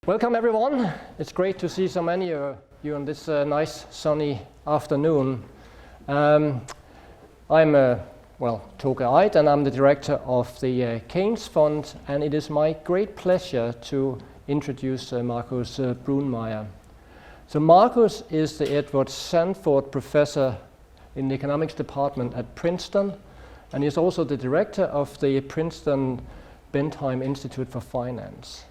Welcome everyone. It's great to see so many of you on this nice sunny afternoon. I'm Toke Eid, and I'm the director of the Keynes Fund, and it is my great pleasure to introduce Markus Brunnermeier. So Markus is the Edward Sanford Professor in the Economics Department at Princeton, and he's also the director of the Princeton Bentheim Institute for Finance.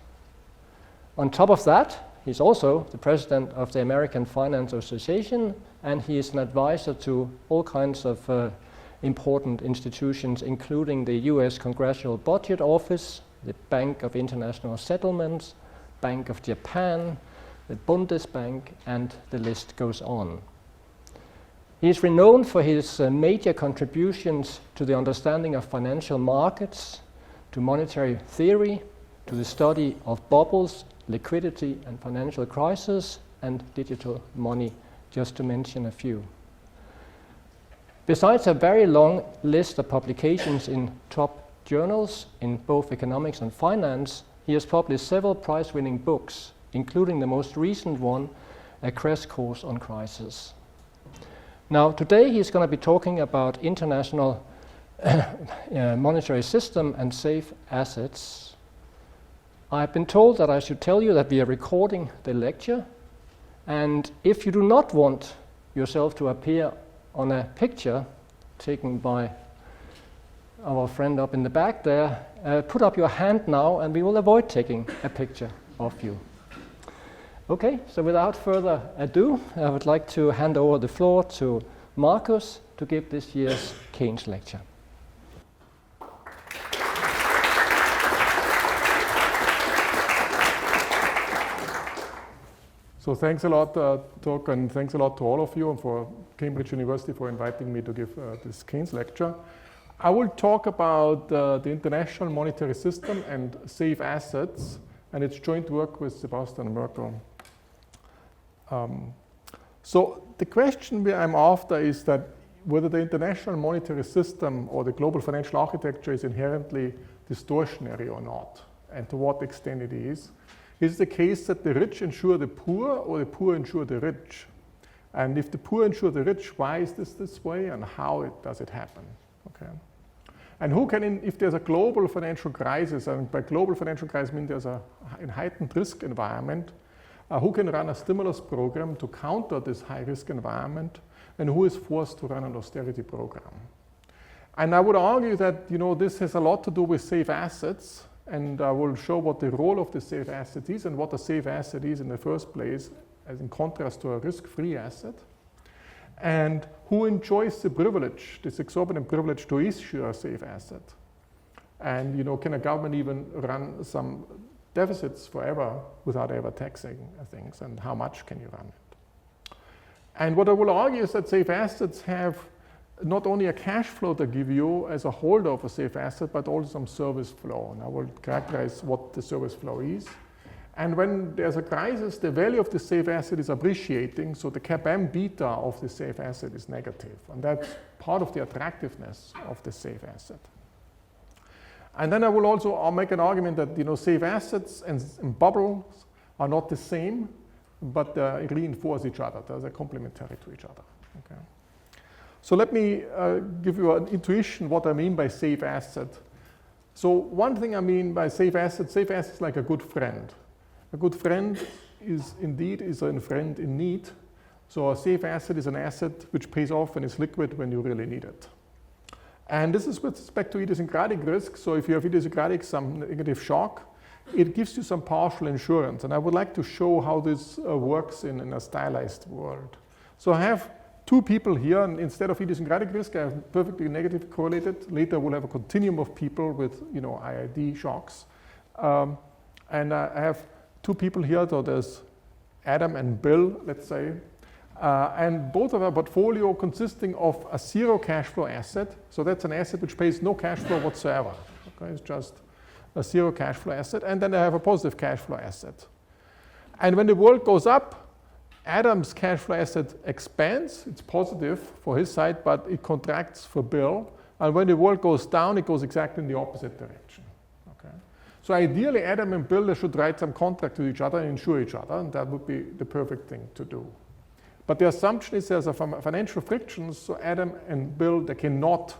On top of that, he's also the president of the American Finance Association, and he is an advisor to all kinds of important institutions, including the US Congressional Budget Office, the Bank of International Settlements, Bank of Japan, the Bundesbank, and the list goes on. He is renowned for his major contributions to the understanding of financial markets, to monetary theory, to the study of bubbles, liquidity and financial crisis, and digital money, just to mention a few. Besides a very long list of publications in top journals in both economics and finance, he has published several prize-winning books, including the most recent one, A Crash Course on Crisis. Now, today he's going to be talking about international monetary system and safe assets. I've been told that I should tell you that we are recording the lecture, and if you do not want yourself to appear on a picture taken by our friend up in the back there, put up your hand now and we will avoid taking a picture of you. Okay, so without further ado, I would like to hand over the floor to Markus to give this year's Keynes lecture. So thanks a lot, Toke, and thanks a lot to all of you and for Cambridge University for inviting me to give this Keynes lecture. I will talk about the international monetary system and safe assets and its joint work with Sebastian and Merkel. So the question I'm after is that whether the international monetary system or the global financial architecture is inherently distortionary or not, and to what extent it is. Is the case that the rich insure the poor or the poor insure the rich? And if the poor insure the rich, why is this way and how does it happen? Okay. And who can, if there's a global financial crisis, and by global financial crisis I mean there's a heightened risk environment, who can run a stimulus program to counter this high risk environment, and who is forced to run an austerity program? And I would argue that this has a lot to do with safe assets, and I will show what the role of the safe asset is and what a safe asset is in the first place, as in contrast to a risk-free asset, and who enjoys the privilege, this exorbitant privilege to issue a safe asset. And can a government even run some deficits forever without ever taxing things, and how much can you run it? And what I will argue is that safe assets have not only a cash flow to give you as a holder of a safe asset, but also some service flow. And I will characterize what the service flow is. And when there's a crisis, the value of the safe asset is appreciating, so the cap-M beta of the safe asset is negative. And that's part of the attractiveness of the safe asset. And then I will also make an argument that safe assets and bubbles are not the same, but they reinforce each other. They're complementary to each other. Okay. So let me give you an intuition what I mean by safe asset. So one thing I mean by safe asset is like a good friend. A good friend is a friend in need. So a safe asset is an asset which pays off and is liquid when you really need it. And this is with respect to idiosyncratic risk. So if you have idiosyncratic, some negative shock, it gives you some partial insurance. And I would like to show how this works in a stylized world. So I have two people here, and instead of idiosyncratic risk, I have perfectly negative correlated. Later we'll have a continuum of people with IID shocks. And I have two people here, so there's Adam and Bill, let's say. And both of our portfolio consisting of a zero cash flow asset. So that's an asset which pays no cash flow whatsoever. Okay, it's just a zero cash flow asset. And then I have a positive cash flow asset. And when the world goes up, Adam's cash flow asset expands. It's positive for his side, but it contracts for Bill. And when the world goes down, it goes exactly in the opposite direction. Okay? So ideally, Adam and Bill, they should write some contract to each other and insure each other, and that would be the perfect thing to do. But the assumption is there's a financial friction, so Adam and Bill, they cannot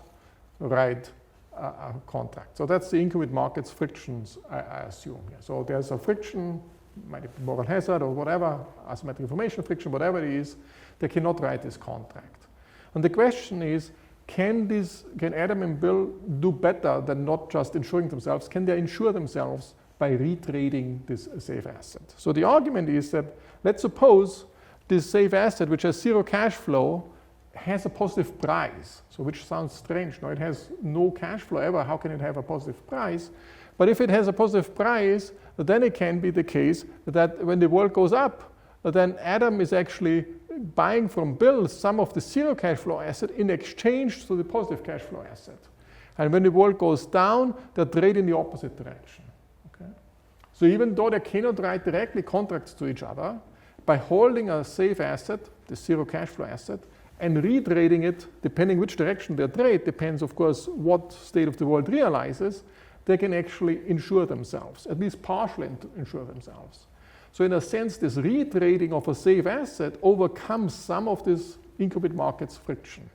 write a contract. So that's the income markets frictions, I assume. Yeah. So there's a friction, might be moral hazard or whatever, asymmetric information friction, whatever it is, they cannot write this contract. And the question is, can Adam and Bill do better than not just insuring themselves? Can they insure themselves by retrading this safe asset? So the argument is that, let's suppose this safe asset, which has zero cash flow, has a positive price. So which sounds strange. No, it has no cash flow ever. How can it have a positive price? But if it has a positive price, then it can be the case that when the world goes up, then Adam is actually buying from Bill some of the zero cash flow asset in exchange to the positive cash flow asset. And when the world goes down, they trade in the opposite direction. Okay? So even though they cannot write directly contracts to each other, by holding a safe asset, the zero cash flow asset, and retrading it, depending which direction they trade, depends of course what state of the world realizes, they can actually insure themselves, at least partially insure themselves. So in a sense, this retrading of a safe asset overcomes some of this income markets friction.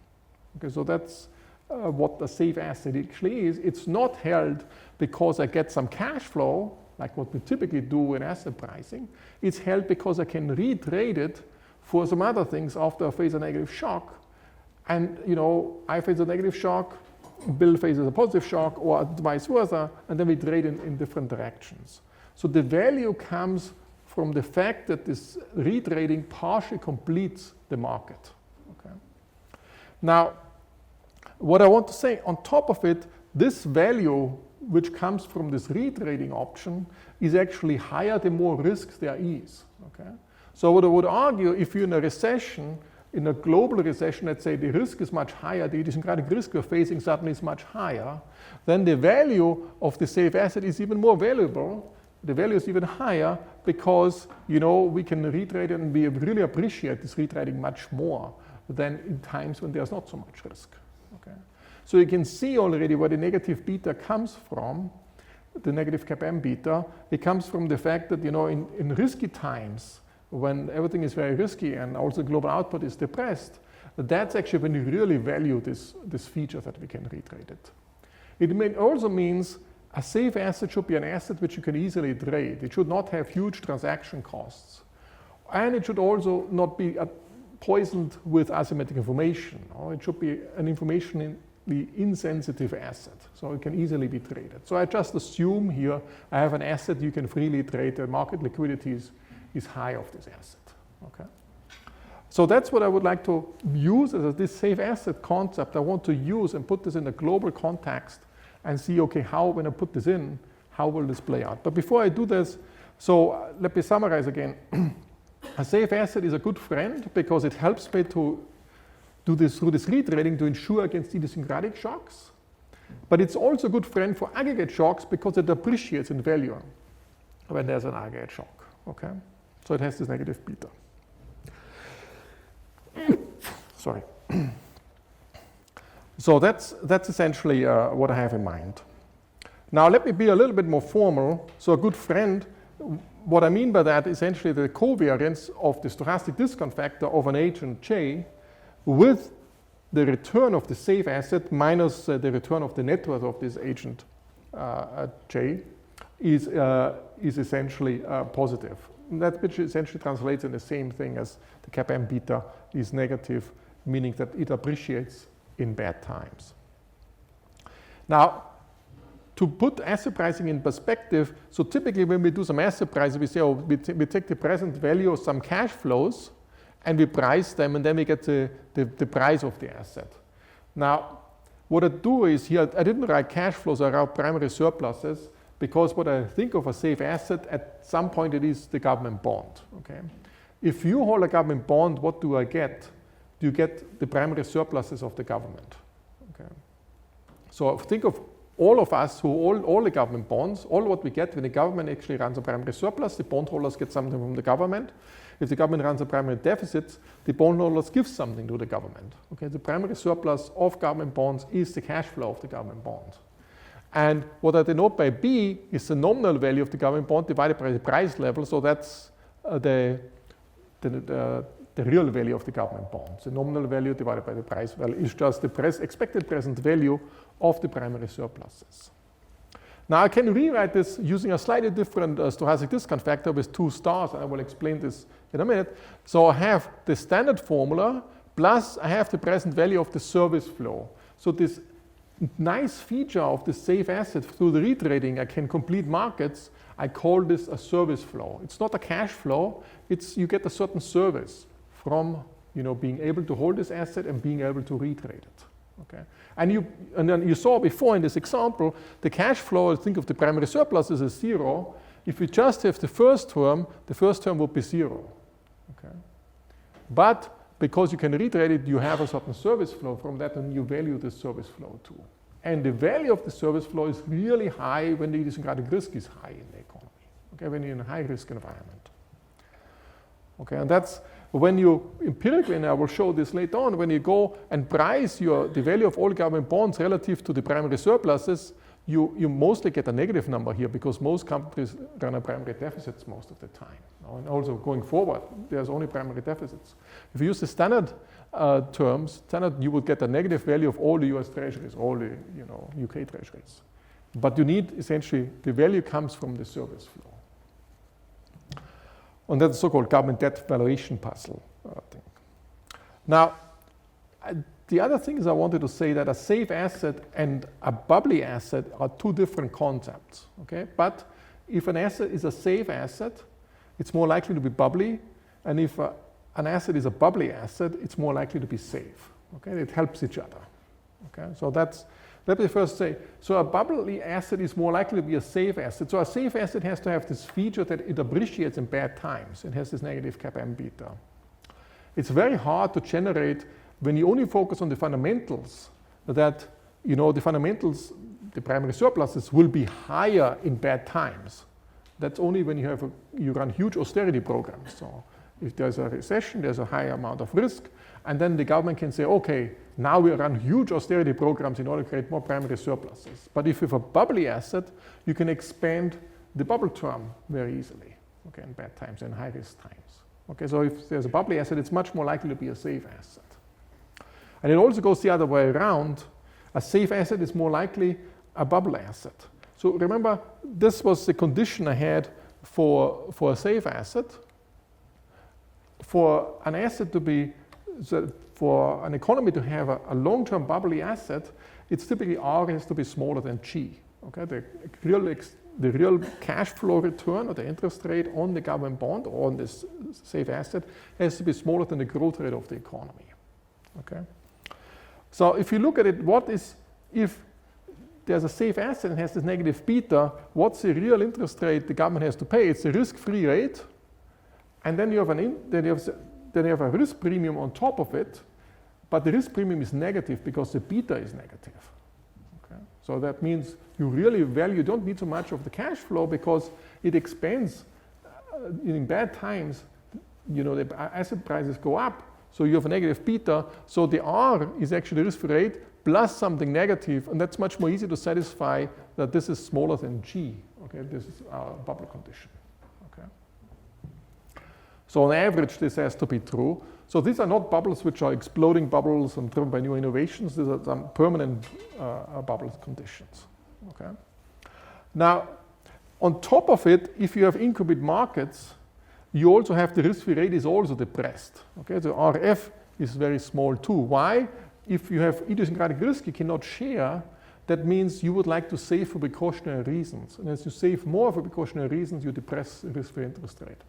Okay, so that's what the safe asset actually is. It's not held because I get some cash flow, like what we typically do in asset pricing. It's held because I can retrade it for some other things after I face a negative shock. And I face a negative shock, Bill faces a positive shock, or vice versa, and then we trade in different directions. So the value comes from the fact that this retrading partially completes the market. Okay? Now, what I want to say, on top of it, this value which comes from this retrading option is actually higher the more risk there is. Okay? So what I would argue, if you're in a recession, in a global recession, let's say the risk is much higher, the idiosyncratic risk we're facing suddenly is much higher, then the value of the safe asset is even more valuable. The value is even higher because we can retrade it, and we really appreciate this retrading much more than in times when there's not so much risk. Okay? So you can see already where the negative beta comes from, the negative cap M beta. It comes from the fact that in risky times, when everything is very risky and also global output is depressed, that's actually when you really value this feature that we can retrade it. It also means a safe asset should be an asset which you can easily trade. It should not have huge transaction costs. And it should also not be poisoned with asymmetric information. It should be an informationally insensitive asset, so it can easily be traded. So I just assume here I have an asset you can freely trade. The market liquidity is high of this asset. Okay? So that's what I would like to use as this safe asset concept. I want to use and put this in a global context and see, okay, how, when I put this in, how will this play out? But before I do this, so let me summarize again. A safe asset is a good friend because it helps me to do this through this retrading to insure against idiosyncratic shocks. But it's also a good friend for aggregate shocks because it appreciates in value when there's an aggregate shock. Okay? So it has this negative beta. Sorry. So that's essentially what I have in mind. Now let me be a little bit more formal. So a good friend, what I mean by that is essentially the covariance of the stochastic discount factor of an agent J with the return of the safe asset minus the return of the net worth of this agent J is essentially positive. That which essentially translates in the same thing as the cap M beta is negative, meaning that it appreciates in bad times. Now, to put asset pricing in perspective, so typically when we do some asset pricing, we say, oh, we take the present value of some cash flows and we price them, and then we get the price of the asset. Now, what I do is here, I didn't write cash flows, I wrote primary surpluses, because what I think of a safe asset, at some point it is the government bond. Okay? If you hold a government bond, what do I get? You get the primary surpluses of the government. Okay? So think of all of us who all the government bonds, all what we get when the government actually runs a primary surplus, the bondholders get something from the government. If the government runs a primary deficit, the bondholders give something to the government. Okay? The primary surplus of government bonds is the cash flow of the government bond. And what I denote by B is the nominal value of the government bond divided by the price level. So that's the real value of the government bonds. The nominal value divided by the price value is just the expected present value of the primary surpluses. Now I can rewrite this using a slightly different stochastic discount factor with 2 stars, and I will explain this in a minute. So I have the standard formula plus I have the present value of the service flow. So this nice feature of the safe asset through the retrading, I can complete markets. I call this a service flow. It's not a cash flow. It's you get a certain service from being able to hold this asset and being able to retrade it. Okay, and then you saw before in this example the cash flow. Think of the primary surpluses as 0. If we just have the first term would be 0. Okay, but because you can retrade it, you have a certain service flow from that, and you value the service flow too. And the value of the service flow is really high when the idiosyncratic risk is high in the economy. Okay, when you're in a high risk environment. Okay, and that's when you empirically, and I will show this later on, when you go and price the value of all government bonds relative to the primary surpluses, you mostly get a negative number here because most countries run a primary deficits most of the time. And also going forward, there's only primary deficits. If you use the standard terms, you would get a negative value of all the US treasuries, all the UK treasuries. But you need essentially, the value comes from the service flow. And that's the so-called government debt valuation puzzle thing. Now, the other thing is I wanted to say that a safe asset and a bubbly asset are 2 different concepts. Okay? But if an asset is a safe asset, it's more likely to be bubbly. And if an asset is a bubbly asset, it's more likely to be safe. Okay? It helps each other. Okay? So let me first say, so a bubbly asset is more likely to be a safe asset. So a safe asset has to have this feature that it appreciates in bad times. It has this negative kappa m beta. It's very hard to generate when you only focus on the fundamentals, that the fundamentals, the primary surpluses will be higher in bad times. That's only when you run huge austerity programs. So if there's a recession, there's a higher amount of risk, and then the government can say, okay, now we run huge austerity programs in order to create more primary surpluses. But if you have a bubbly asset, you can expand the bubble term very easily, okay, in bad times and high risk times. Okay, so if there's a bubbly asset, it's much more likely to be a safe asset. And it also goes the other way around. A safe asset is more likely a bubble asset. So remember, this was the condition I had for a safe asset. For an asset to be, for an economy to have a long-term bubbly asset, it's typically R has to be smaller than G. Okay, the real cash flow return or the interest rate on the government bond or on this safe asset has to be smaller than the growth rate of the economy. Okay. So if you look at it, if there's a safe asset and has this negative beta, what's the real interest rate the government has to pay? It's the risk-free rate, and then you have a risk premium on top of it, but the risk premium is negative because the beta is negative. Okay? So that means you don't need so much of the cash flow because it expands in bad times. The asset prices go up. So you have a negative beta, so the R is actually the risk-free rate plus something negative, and that's much more easy to satisfy that this is smaller than G. Okay, this is our bubble condition. Okay. So on average, this has to be true. So these are not bubbles which are exploding bubbles and driven by new innovations. These are some permanent bubble conditions. Okay. Now, on top of it, if you have incubate markets, you also have the risk-free rate is also depressed. Okay, so RF is very small too. Why? If you have idiosyncratic risk you cannot share, that means you would like to save for precautionary reasons. And as you save more for precautionary reasons, you depress the risk-free interest rate.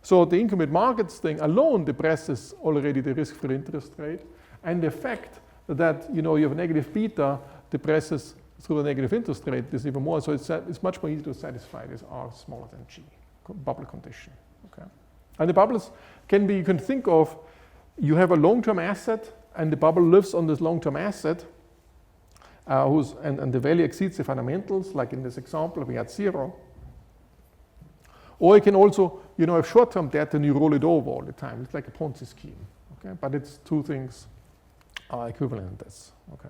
So the incubate markets thing alone depresses already the risk-free interest rate. And the fact that you have a negative beta depresses through the negative interest rate is even more. So it's much more easy to satisfy this R smaller than G bubble condition. Okay. And the bubbles you can think of, you have a long-term asset and the bubble lives on this long-term asset and the value exceeds the fundamentals, like in this example we had 0. Or you can also have short-term debt and you roll it over all the time. It's like a Ponzi scheme. Okay? But it's 2 things are equivalent in this. Okay.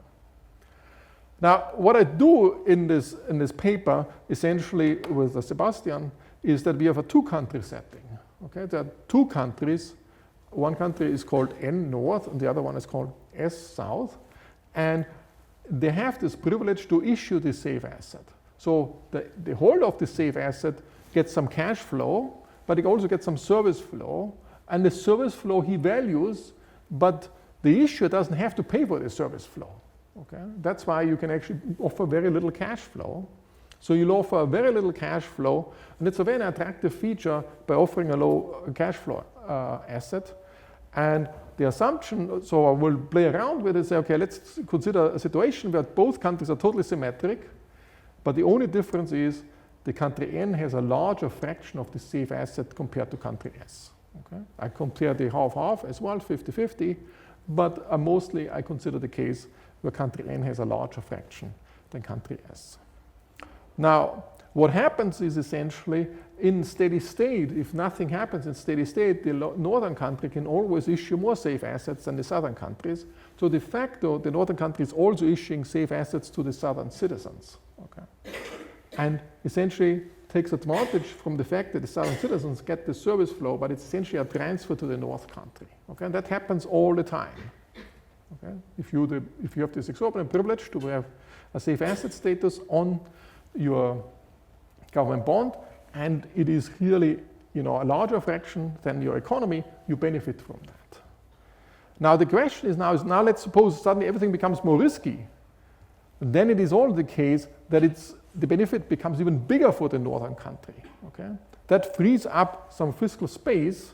Now, what I do in this paper, essentially with Sebastian, is that we have a two-country setting. Okay, there are two countries. One country is called N North, and the other one is called S South, and they have this privilege to issue the safe asset. So the holder of the safe asset gets some cash flow, but he also gets some service flow, and the service flow he values, but the issuer doesn't have to pay for the service flow. Okay? That's why you can actually offer very little cash flow. So you'll offer very little cash flow, and it's a very attractive feature by offering a low cash flow asset. And the assumption, so I will play around with it and say, okay, let's consider a situation where both countries are totally symmetric, but the only difference is the country N has a larger fraction of the safe asset compared to country S. Okay? I compare the half-half as well, 50-50, but mostly I consider the case where country N has a larger fraction than country S. Now, what happens is essentially in steady state, if nothing happens in steady state, the northern country can always issue more safe assets than the southern countries. So de facto, the northern country is also issuing safe assets to the southern citizens. Okay? And essentially takes advantage from the fact that the southern citizens get the service flow, but it's essentially a transfer to the north country. Okay? And that happens all the time. Okay? If you have this exorbitant privilege to have a safe asset status on your government bond, and it is really, a larger fraction than your economy, you benefit from that. Now the question is now let's suppose suddenly everything becomes more risky. Then it is all the case that the benefit becomes even bigger for the northern country. Okay? That frees up some fiscal space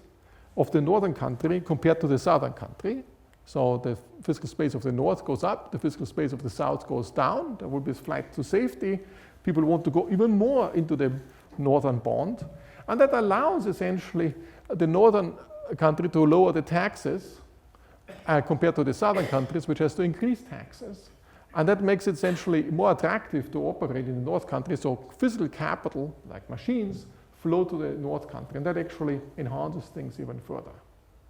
of the northern country compared to the southern country. So the fiscal space of the north goes up, the fiscal space of the south goes down. There will be a flight to safety. People want to go even more into the northern bond. And that allows essentially the northern country to lower the taxes compared to the southern countries, which has to increase taxes. And that makes it essentially more attractive to operate in the north country. So physical capital, like machines, flow to the north country. And that actually enhances things even further.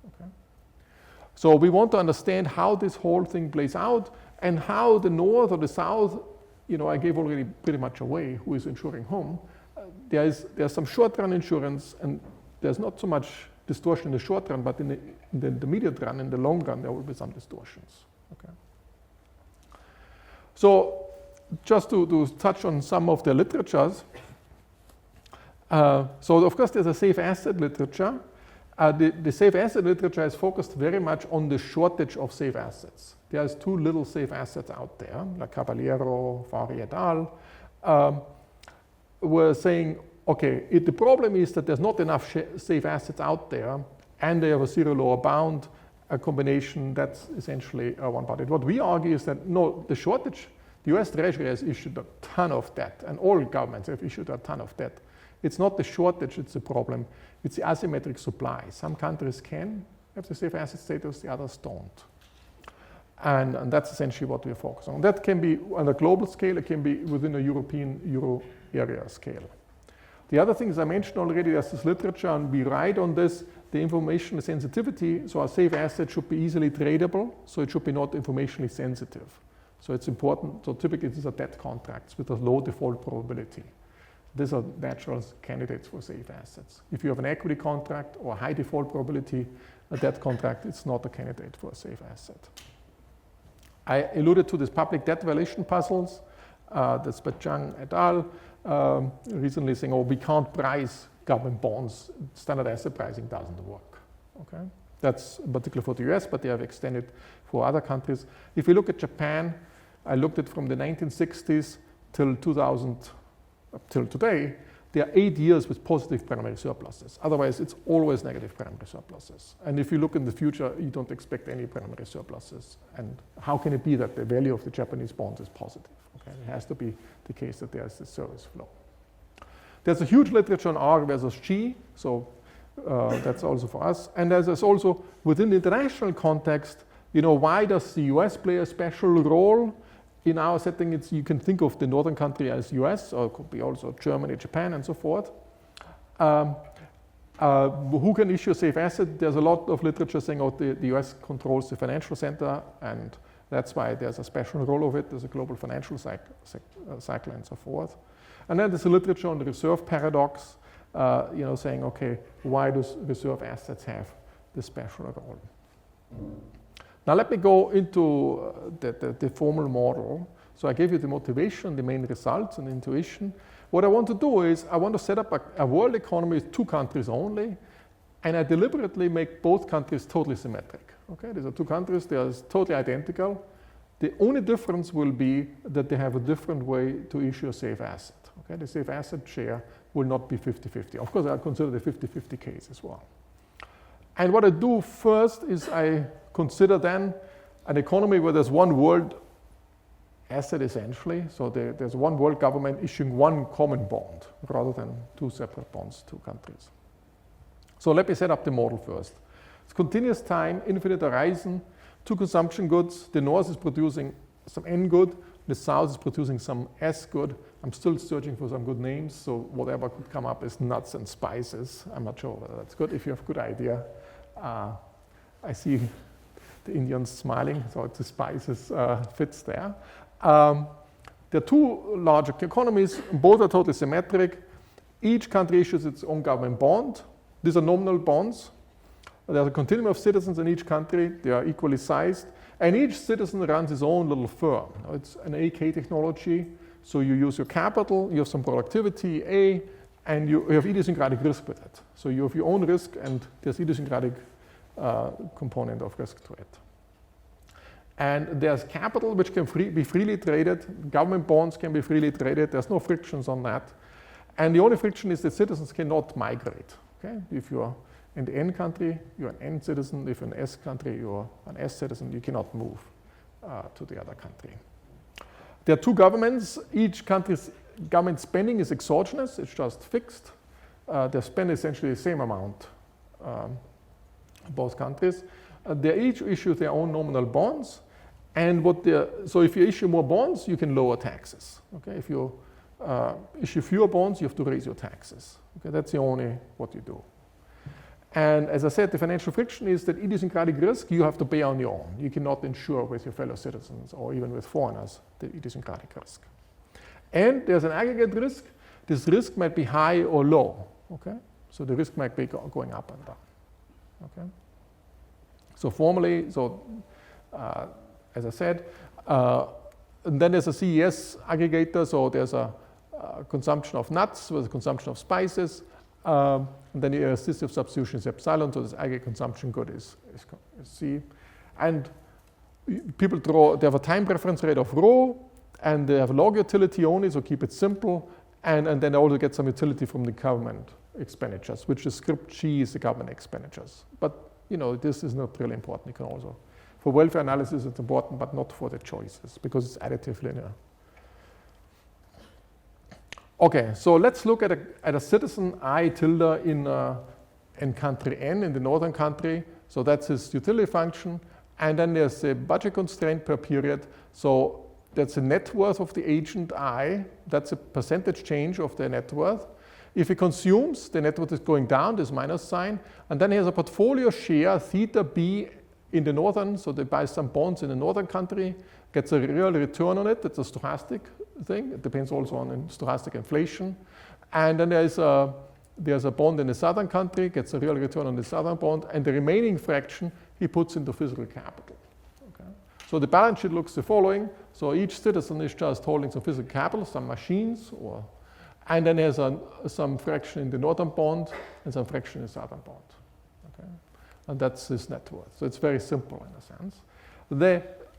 Okay? So we want to understand how this whole thing plays out and how the north or the south, I gave already pretty much away who is insuring whom. There's some short-run insurance, and there's not so much distortion in the short run, but in the intermediate run, in the long run, there will be some distortions. Okay. So just to touch on some of the literatures. So of course, there's a safe asset literature. The safe asset literature is focused very much on the shortage of safe assets. There's too little safe assets out there, like Caballero, Fari et al. Were saying, okay, the problem is that there's not enough safe assets out there, and they have a zero lower bound, a combination. That's essentially one part. What we argue is that no, the shortage, the US Treasury has issued a ton of debt, and all governments have issued a ton of debt. It's not the shortage, it's the problem. It's the asymmetric supply. Some countries can have the safe asset status, the others don't. And that's essentially what we're focusing on. That can be on a global scale, it can be within a European Euro area scale. The other thing, as I mentioned already, there's this literature, and we write on this, the information sensitivity. So a safe asset should be easily tradable, so it should be not informationally sensitive. So it's important. So typically these are debt contracts with a low default probability. These are natural candidates for safe assets. If you have an equity contract or a high default probability, a debt contract, it's not a candidate for a safe asset. I alluded to this public debt valuation puzzles. That's by Zhang et al. Recently saying, oh, we can't price government bonds. Standard asset pricing doesn't work. Okay? That's particular for the US, but they have extended for other countries. If you look at Japan, I looked at from the 1960s till 2000, up till today, there are 8 years with positive primary surpluses. Otherwise, it's always negative primary surpluses. And if you look in the future, you don't expect any primary surpluses. And how can it be that the value of the Japanese bonds is positive? Okay? It has to be the case that there's this service flow. There's a huge literature on R versus G, so that's also for us. And there's also, within the international context, why does the US play a special role? In our setting, you can think of the northern country as US, or it could be also Germany, Japan, and so forth. Who can issue a safe asset? There's a lot of literature saying, oh, the US controls the financial center, and That's why there's a special role of it. There's a global financial cycle and so forth. And then there's a literature on the reserve paradox, saying, okay, why do reserve assets have this special role? Now let me go into the formal model. So I gave you the motivation, the main results, and intuition. What I want to do is I want to set up a world economy with 2 countries only, and I deliberately make both countries totally symmetric. Okay, these are 2 countries, they are totally identical. The only difference will be that they have a different way to issue a safe asset. Okay, the safe asset share will not be 50-50. Of course, I consider the 50-50 case as well. And what I do first is I consider then an economy where there's one world asset essentially. So there's one world government issuing one common bond rather than 2 separate bonds, 2 countries. So let me set up the model first. It's continuous time, infinite horizon, 2 consumption goods. The north is producing some N good, the south is producing some S good. I'm still searching for some good names, so whatever could come up is nuts and spices. I'm not sure whether that's good. If you have a good idea, I see the Indians smiling, so the spices fits there. There are 2 larger economies, both are totally symmetric. Each country issues its own government bond. These are nominal bonds. There's a continuum of citizens in each country. They are equally sized. And each citizen runs his own little firm. It's an AK technology. So you use your capital, you have some productivity, A, and you have idiosyncratic risk with it. So you have your own risk, and there's idiosyncratic component of risk to it. And there's capital which can be freely traded. Government bonds can be freely traded. There's no frictions on that. And the only friction is that citizens cannot migrate. Okay? If you're in the N country, you're an N citizen. If you're in an S country, you're an S citizen. You cannot move to the other country. There are 2 governments. Each country's government spending is exogenous. It's just fixed. They spend essentially the same amount, both countries. They each issue their own nominal bonds. And so if you issue more bonds, you can lower taxes. Okay? If you issue fewer bonds, you have to raise your taxes. Okay? That's the only what you do. And as I said, the financial friction is that idiosyncratic risk you have to bear on your own. You cannot insure with your fellow citizens or even with foreigners the idiosyncratic risk. And there's an aggregate risk. This risk might be high or low. Okay? So the risk might be going up and down. Okay? So formally, as I said, and then there's a CES aggregator. So there's a consumption of nuts with a consumption of spices. And then the assistive substitution is epsilon, so this aggregate consumption good is C. And people they have a time preference rate of rho, and they have log utility only, so keep it simple. And then they also get some utility from the government expenditures, which is script G is the government expenditures. But this is not really important. You can also, for welfare analysis, it's important, but not for the choices, because it's additive linear. Okay, so let's look at a citizen I tilde in country N, in the northern country. So that's his utility function. And then there's a budget constraint per period. So that's the net worth of the agent I. That's a percentage change of the net worth. If he consumes, the net worth is going down, this minus sign. And then he has a portfolio share, theta B, in the northern. So they buy some bonds in the northern country, gets a real return on it. That's a stochastic thing. It depends also on stochastic inflation. And then there's a bond in the southern country, gets a real return on the southern bond, and the remaining fraction he puts into physical capital. Okay? So the balance sheet looks the following. So each citizen is just holding some physical capital, some machines, and then there's some fraction in the northern bond and some fraction in the southern bond. Okay? And that's his net worth. So it's very simple in a sense.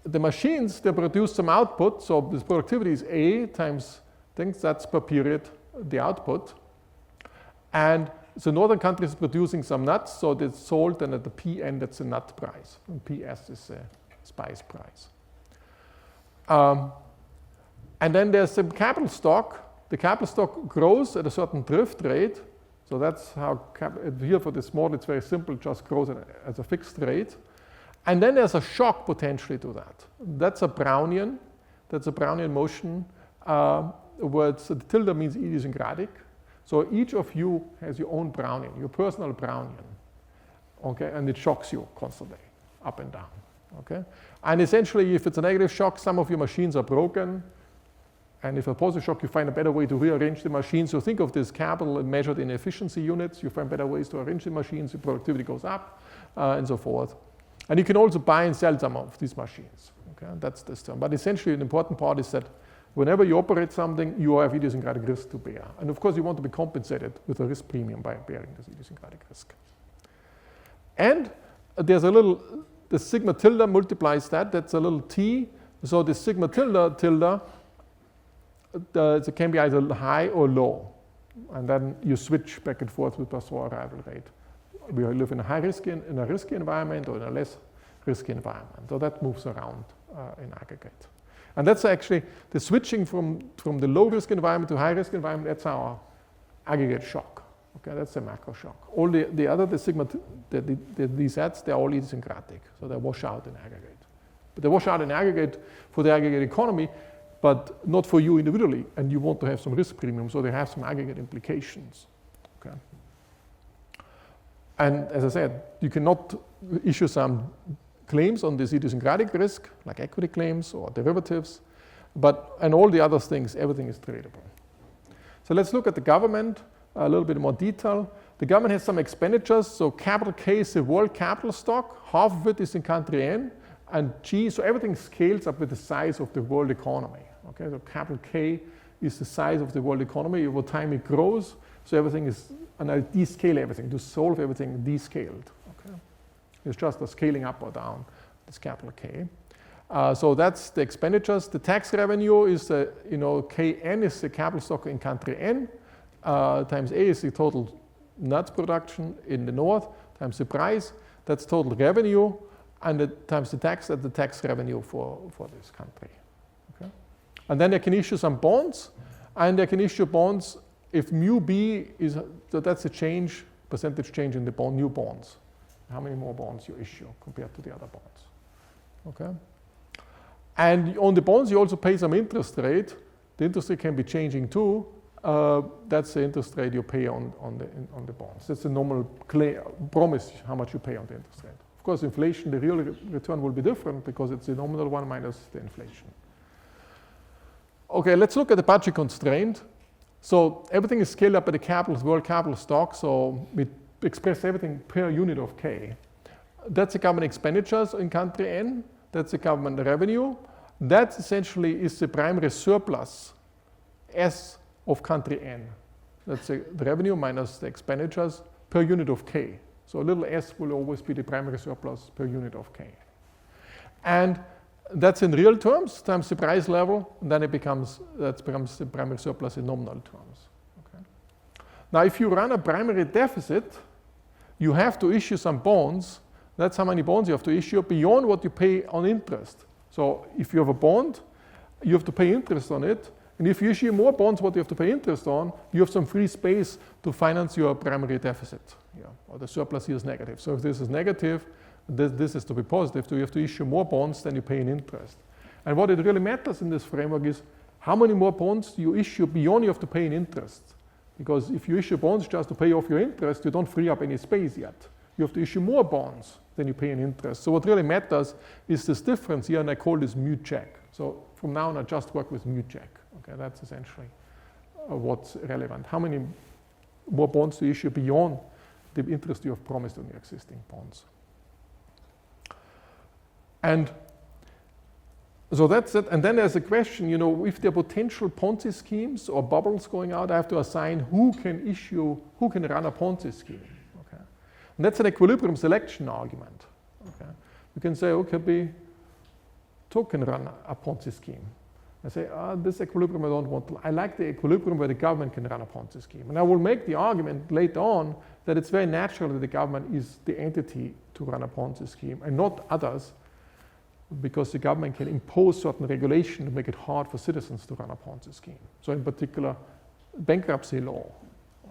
The machines, they produce some output, so this productivity is A times things, that's per period the output. And the northern country is producing some nuts, so it's sold, and at the P end, that's the nut price. And PS is the spice price. And then there's the capital stock. The capital stock grows at a certain drift rate. So that's how, here for this model, it's very simple, it just grows at a fixed rate. And then there's a shock potentially to that. That's a Brownian. That's a Brownian motion where the tilde means idiosyncratic. So each of you has your own Brownian, your personal Brownian. Okay, and it shocks you constantly, up and down. Okay? And essentially, if it's a negative shock, some of your machines are broken. And if a positive shock, you find a better way to rearrange the machine. So think of this capital measured in efficiency units. You find better ways to arrange the machines. Your productivity goes up, and so forth. And you can also buy and sell some of these machines. Okay? That's this term. But essentially, the important part is that whenever you operate something, you have idiosyncratic risk to bear. And of course, you want to be compensated with a risk premium by bearing this idiosyncratic risk. And there's a little, the sigma tilde multiplies that. That's a little t. So the sigma tilde, it can be either high or low. And then you switch back and forth with Poisson arrival rate. We live in a risky environment or in a less risky environment. So that moves around in aggregate. And that's actually the switching from the low risk environment to high risk environment, that's our aggregate shock. Okay, that's the macro shock. All the other, the sigma, these sets, they're all idiosyncratic. So they wash out in aggregate. But they wash out in aggregate for the aggregate economy, but not for you individually. And you want to have some risk premium, so they have some aggregate implications. Okay. And as I said, you cannot issue some claims on this idiosyncratic risk, like equity claims or derivatives, and all the other things, everything is tradable. So let's look at the government a little bit more detail. The government has some expenditures, so capital K is the world capital stock, half of it is in country N, and G, so everything scales up with the size of the world economy. Okay, so capital K is the size of the world economy. Over time it grows, so everything is, and I descale everything, to solve everything descaled. Okay, it's just a scaling up or down, this capital K. So that's the expenditures. The tax revenue is, Kn is the capital stock in country N, times A is the total nuts production in the north, times the price, that's total revenue, and times the tax at the tax revenue for this country. Okay? And then they can issue some bonds, and they can issue bonds if mu b is, so that's the change, percentage change in the bond, new bonds. How many more bonds you issue compared to the other bonds. Okay? And on the bonds, you also pay some interest rate. The interest rate can be changing too. That's the interest rate you pay on the bonds. That's the normal promise how much you pay on the interest rate. Of course, inflation, the real return will be different because it's the nominal one minus the inflation. Okay, let's look at the budget constraint. So everything is scaled up by the world capital stock. So we express everything per unit of K. That's the government expenditures in country N. That's the government revenue. That essentially is the primary surplus S of country N. That's the revenue minus the expenditures per unit of K. So a little s will always be the primary surplus per unit of K. And that's in real terms times the price level, and then that becomes the primary surplus in nominal terms. Okay. Now if you run a primary deficit, you have to issue some bonds. That's how many bonds you have to issue beyond what you pay on interest. So if you have a bond, you have to pay interest on it. And if you issue more bonds, what you have to pay interest on, you have some free space to finance your primary deficit. Yeah, or the surplus here is negative. So if this is negative, this is to be positive. So you have to issue more bonds than you pay in interest. And what it really matters in this framework is how many more bonds you issue beyond you have to pay in interest. Because if you issue bonds just to pay off your interest, you don't free up any space yet. You have to issue more bonds than you pay in interest. So what really matters is this difference here, and I call this mu check. So from now on, I just work with mu check. Okay, that's essentially what's relevant. How many more bonds to issue beyond the interest you have promised on your existing bonds? And so that's it. And then there's a question, if there are potential Ponzi schemes or bubbles going out, I have to assign who can run a Ponzi scheme. Okay. And that's an equilibrium selection argument. Okay. You can say, okay, two can run a Ponzi scheme. I say, this equilibrium I don't want to. I like the equilibrium where the government can run a Ponzi scheme. And I will make the argument later on that it's very natural that the government is the entity to run a Ponzi scheme and not others, because the government can impose certain regulation to make it hard for citizens to run a Ponzi scheme. So in particular, bankruptcy law,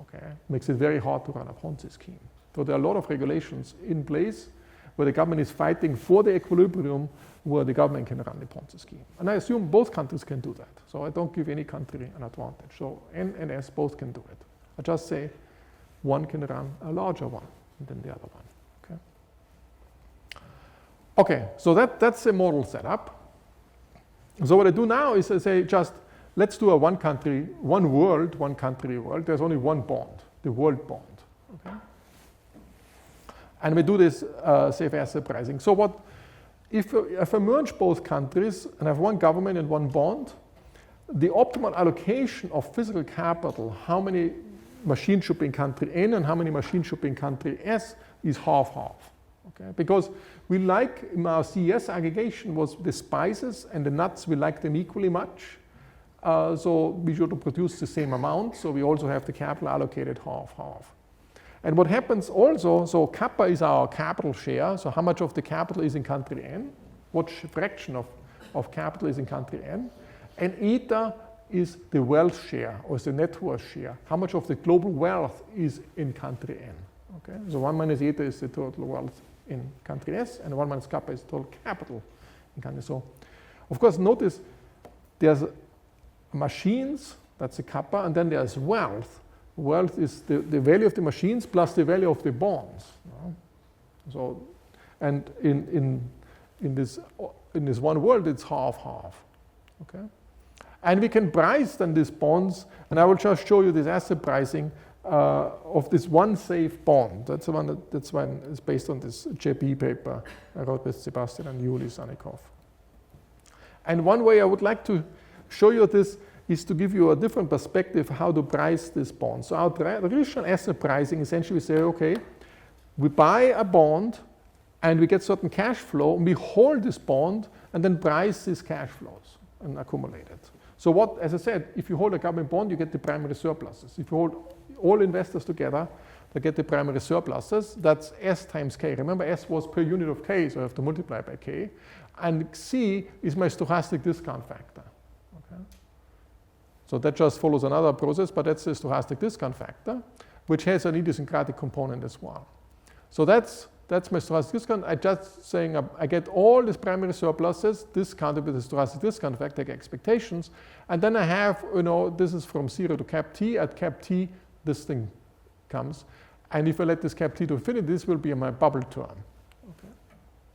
okay, makes it very hard to run a Ponzi scheme. So there are a lot of regulations in place where the government is fighting for the equilibrium where the government can run the Ponzi scheme. And I assume both countries can do that. So I don't give any country an advantage. So N and S both can do it. I just say one can run a larger one than the other one. Okay. Okay, so that's a model setup. So what I do now is I say just, let's do a one country world. There's only one bond, the world bond. Okay? And we do this safe asset pricing. So what, if I merge both countries and have one government and one bond, the optimal allocation of physical capital, how many machines should be in country N and how many machines should be in country S, is half-half. Okay? Because we like, in our CES aggregation, was the spices and the nuts, we like them equally much. So we should produce the same amount, so we also have the capital allocated half-half. And what happens also, so kappa is our capital share, so how much of the capital is in country N, what fraction of capital is in country N, and eta is the wealth share, or is the net worth share, how much of the global wealth is in country N. Okay? So 1 minus eta is the total wealth in country S, and 1 minus kappa is total capital in country. So, of course, notice there's machines, that's the kappa, and then there's wealth. Wealth is the value of the machines plus the value of the bonds. So, and in this one world, it's half-half. Okay? And we can price then these bonds, and I will just show you this asset pricing of this one safe bond. That's the one that's one is based on this JP paper I wrote with Sebastian and Yuli Sanikov. And one way I would like to show you this is to give you a different perspective how to price this bond. So our traditional asset pricing, essentially we say, okay, we buy a bond and we get certain cash flow, and we hold this bond and then price these cash flows and accumulate it. So what, as I said, if you hold a government bond, you get the primary surpluses. If you hold all investors together, they get the primary surpluses. That's S times K. Remember, S was per unit of K, so I have to multiply by K. And C is my stochastic discount factor. Okay? So that just follows another process, but that's the stochastic discount factor, which has an idiosyncratic component as well. So that's my stochastic discount. I just saying I get all these primary surpluses discounted with the stochastic discount factor expectations, and then I have, this is from 0 to cap T. At cap T, this thing comes. And if I let this cap T to infinity, this will be my bubble term. Okay.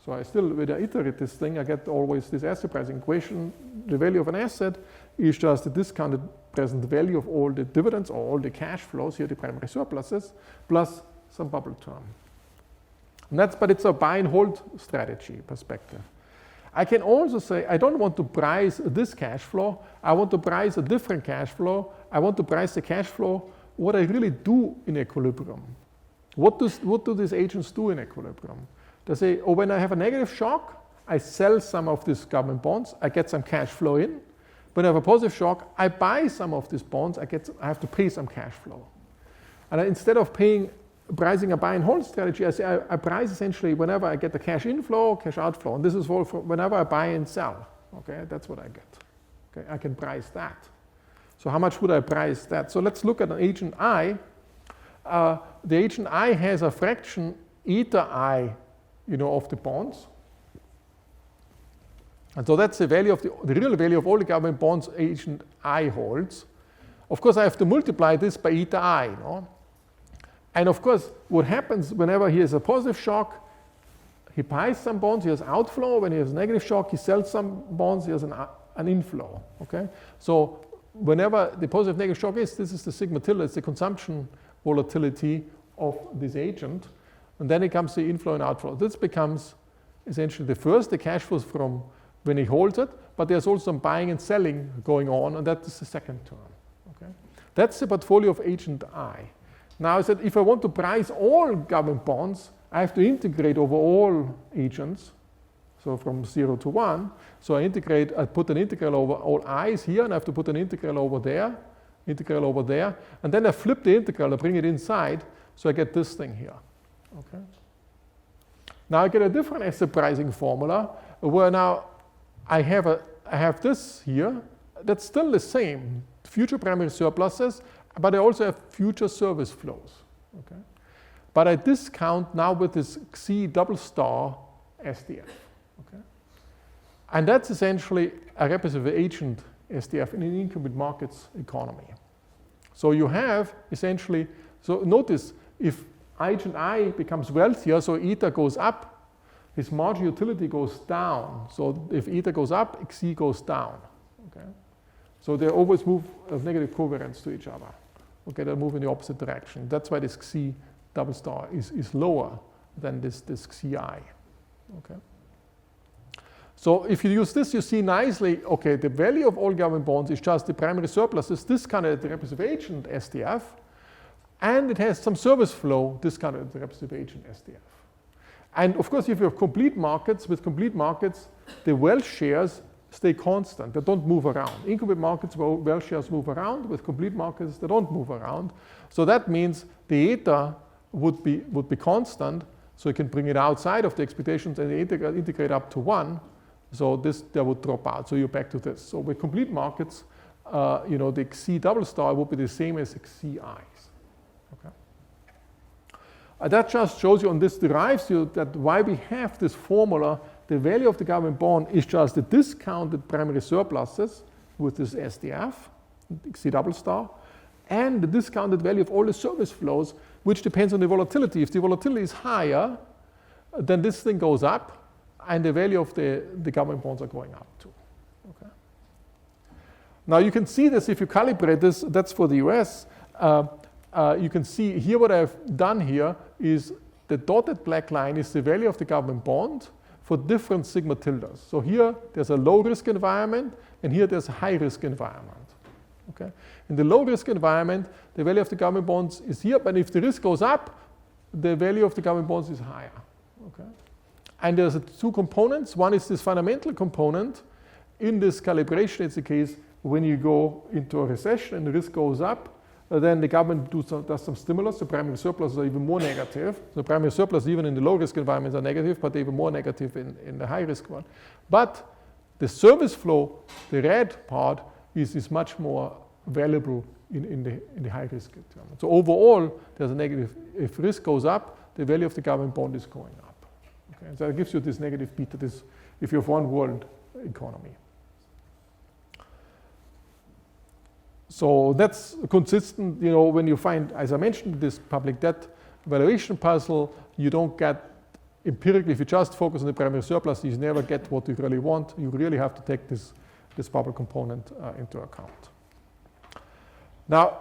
So I still, when I iterate this thing, I get always this asset pricing equation. The value of an asset is just the discounted present value of all the dividends or all the cash flows, here the primary surpluses, plus some bubble term. And but it's a buy and hold strategy perspective. I can also say, I don't want to price this cash flow. I want to price a different cash flow. I want to price the cash flow, what I really do in equilibrium. What do these agents do in equilibrium? They say, oh, when I have a negative shock, I sell some of these government bonds. I get some cash flow in. When I have a positive shock, I buy some of these bonds. I have to pay some cash flow. And instead of pricing a buy and hold strategy, I say I price essentially whenever I get the cash inflow, cash outflow. And this is all for whenever I buy and sell. Okay, that's what I get. Okay, I can price that. So how much would I price that? So let's look at an agent I. The agent I has a fraction eta I, of the bonds. And so that's the value of the real value of all the government bonds agent I holds. Of course, I have to multiply this by eta I. And of course, what happens whenever he has a positive shock, he buys some bonds, he has outflow. When he has a negative shock, he sells some bonds, he has an inflow. Okay? So whenever the positive negative shock is, this is the sigma tilde, it's the consumption volatility of this agent. And then it comes the inflow and outflow. This becomes essentially the cash flows from when he holds it, but there's also some buying and selling going on, and that is the second term. Okay? That's the portfolio of agent I. Now I said, if I want to price all government bonds, I have to integrate over all agents, so from 0 to 1. So I put an integral over all i's here, and I have to put an integral over there, and then I flip the integral, I bring it inside, so I get this thing here. Okay. Now I get a different asset pricing formula, where now I have this here, that's still the same, future primary surpluses, but I also have future service flows. Okay? But I discount now with this C double star SDF. Okay? And that's essentially a representative agent SDF in an income with markets economy. So you have essentially, so notice if agent I becomes wealthier, so eta goes up, his marginal utility goes down. So if eta goes up, xc goes down. Okay? So they always move of negative covariance to each other. Okay, they move in the opposite direction. That's why this xc double star is lower than this xi. Okay. So if you use this, you see nicely, okay, the value of all government bonds is just the primary surpluses discounted at the repressive agent SDF, and it has some service flow discounted at the repressive agent SDF. And of course, if you have complete markets, with complete markets, the wealth shares stay constant. They don't move around. Incomplete markets, wealth shares move around. With complete markets, they don't move around. So that means the eta would be constant. So you can bring it outside of the expectations and integrate up to 1. So this there would drop out. So you're back to this. So with complete markets, the xc double star would be the same as xci. Okay. That just shows you, and this derives you that why we have this formula. The value of the government bond is just the discounted primary surpluses with this SDF, xc double star, and the discounted value of all the service flows, which depends on the volatility. If the volatility is higher, then this thing goes up, and the value of the government bonds are going up too. Okay. Now you can see this if you calibrate this. That's for the US. You can see here what I've done here is the dotted black line is the value of the government bond for different sigma tildes. So here there's a low risk environment, and here there's a high risk environment. Okay? In the low risk environment, the value of the government bonds is here, but if the risk goes up, the value of the government bonds is higher. Okay? And there's two components. One is this fundamental component. In this calibration, it's the case when you go into a recession and the risk goes up, then the government does some stimulus. The primary surpluses are even more negative. The primary surplus, even in the low-risk environments, are negative, but they're even more negative in the high-risk one. But the service flow, the red part, is much more valuable in the high-risk environment. So overall, there's a negative. If risk goes up, the value of the government bond is going up. Okay? So it gives you this negative beta, this if you have one world economy. So that's consistent, when you find, as I mentioned, this public debt valuation puzzle, you don't get empirically, if you just focus on the primary surplus, you never get what you really want. You really have to take this bubble component into account. Now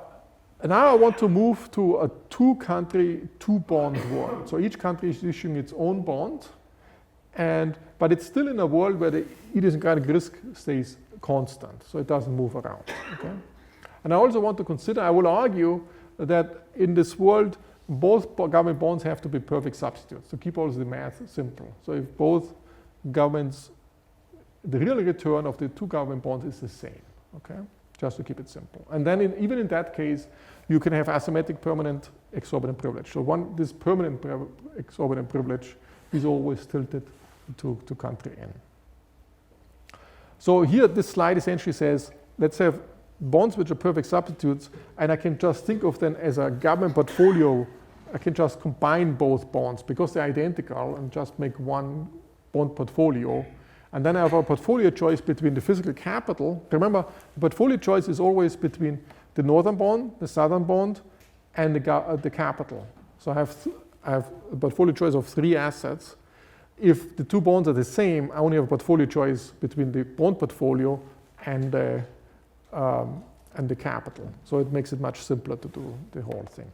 I want to move to a two-country, two-bond world. So each country is issuing its own bond, but it's still in a world where the idiosyncratic risk stays constant, so it doesn't move around. Okay? And I also want to consider, I will argue that in this world, both government bonds have to be perfect substitutes to keep also the math simple. So if both governments, the real return of the two government bonds is the same, okay? Just to keep it simple. And then even in that case, you can have asymmetric permanent exorbitant privilege. So this permanent exorbitant privilege is always tilted to country N. So here, this slide essentially says, let's have bonds which are perfect substitutes, and I can just think of them as a government portfolio. I can just combine both bonds because they're identical and just make one bond portfolio. And then I have a portfolio choice between the physical capital. Remember, the portfolio choice is always between the northern bond, the southern bond, and the capital. So I have a portfolio choice of 3 assets. If the two bonds are the same, I only have a portfolio choice between the bond portfolio and the capital. So it makes it much simpler to do the whole thing.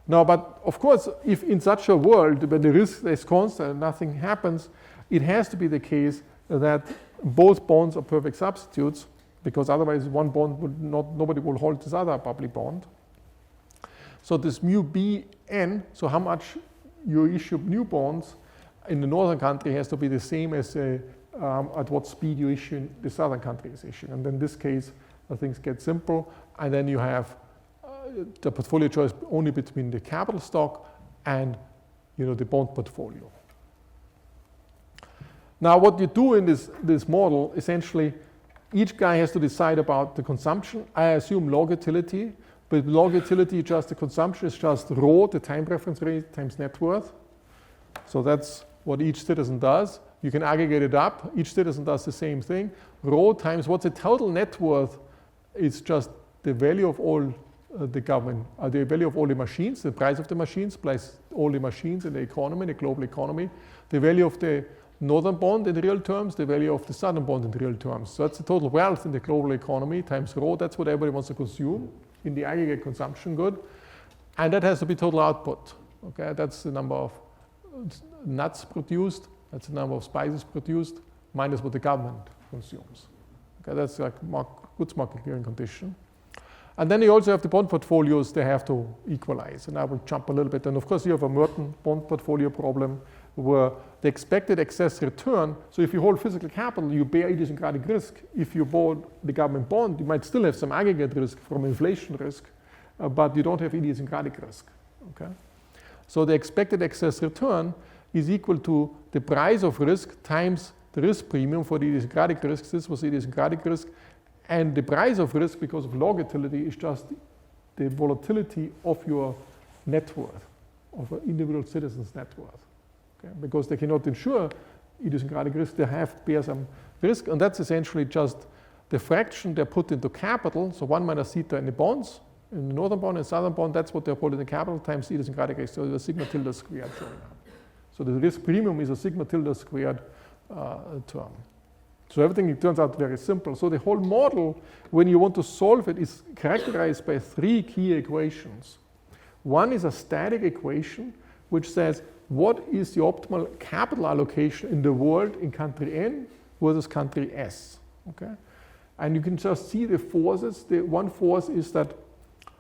Now, but of course, if in such a world, when the risk is constant and nothing happens, it has to be the case that both bonds are perfect substitutes, because otherwise one bond would nobody will hold this other public bond. So this mu bn, so how much you issue new bonds in the northern country has to be the same as at what speed you issue the southern country is issuing. And in this case, things get simple, and then you have the portfolio choice only between the capital stock and the bond portfolio. Now, what you do in this model, essentially, each guy has to decide about the consumption. I assume log utility, but log utility, just the consumption is just rho, the time preference rate, times net worth. So that's what each citizen does. You can aggregate it up. Each citizen does the same thing. Rho times what's the total net worth is just the value of all the government, the value of all the machines, the price of the machines plus all the machines in the economy, the global economy, the value of the northern bond in real terms, the value of the southern bond in real terms. So that's the total wealth in the global economy times rho. That's what everybody wants to consume in the aggregate consumption good. And that has to be total output. Okay, that's the number of nuts produced, that's the number of spices produced, minus what the government consumes. Okay, that's like goods market clearing condition. And then you also have the bond portfolios, they have to equalize. And I will jump a little bit. And of course, you have a Merton bond portfolio problem where the expected excess return, so if you hold physical capital, you bear idiosyncratic risk. If you bought the government bond, you might still have some aggregate risk from inflation risk, but you don't have idiosyncratic risk. Okay? So the expected excess return is equal to the price of risk times the risk premium for the idiosyncratic risks. This was the idiosyncratic risk. And the price of risk, because of log utility, is just the volatility of your net worth, of an individual citizen's net worth. Okay? Because they cannot insure idiosyncratic risk, they bear some risk, and that's essentially just the fraction they put into capital, so 1 minus theta in the bonds, in the northern bond and southern bond, that's what they put in the capital times the idiosyncratic risk, so the sigma tilde squared showing up. So the risk premium is a sigma tilde squared term. So everything turns out very simple. So the whole model, when you want to solve it, is characterized by 3 key equations. One is a static equation, which says what is the optimal capital allocation in the world in country N versus country S. Okay? And you can just see the forces. The one force is that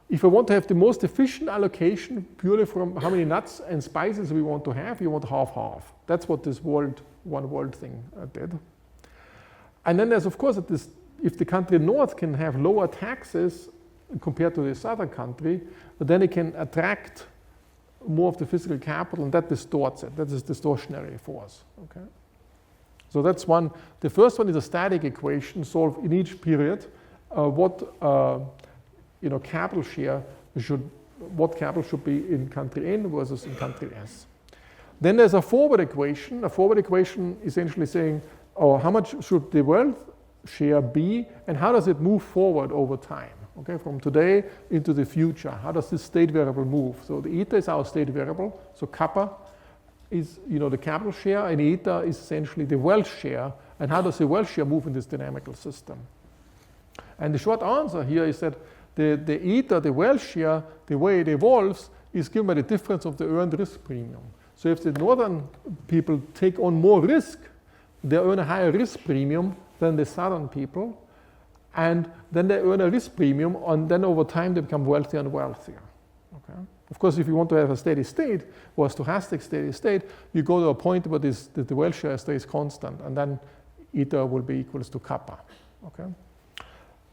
if I want to have the most efficient allocation purely from how many nuts and spices we want to have, you want half-half. That's what this one world thing did. And then there's, of course, if the country north can have lower taxes compared to the southern country, then it can attract more of the physical capital, and that distorts it. That is distortionary force. Okay? So that's one. The first one is a static equation, solve in each period what capital share what capital should be in country N versus in country S. Then there's a forward equation. A forward equation essentially saying, how much should the wealth share be, and how does it move forward over time? Okay, from today into the future, how does this state variable move? So the eta is our state variable. So kappa is the capital share, and eta is essentially the wealth share. And how does the wealth share move in this dynamical system? And the short answer here is that the eta, the wealth share, the way it evolves, is given by the difference of the earned risk premium. So if the northern people take on more risk, they earn a higher risk premium than the southern people. And then they earn a risk premium, and then over time they become wealthier and wealthier. Okay? Of course, if you want to have a steady state or a stochastic steady state, you go to a point where the wealth share stays constant, and then eta will be equals to kappa. Okay?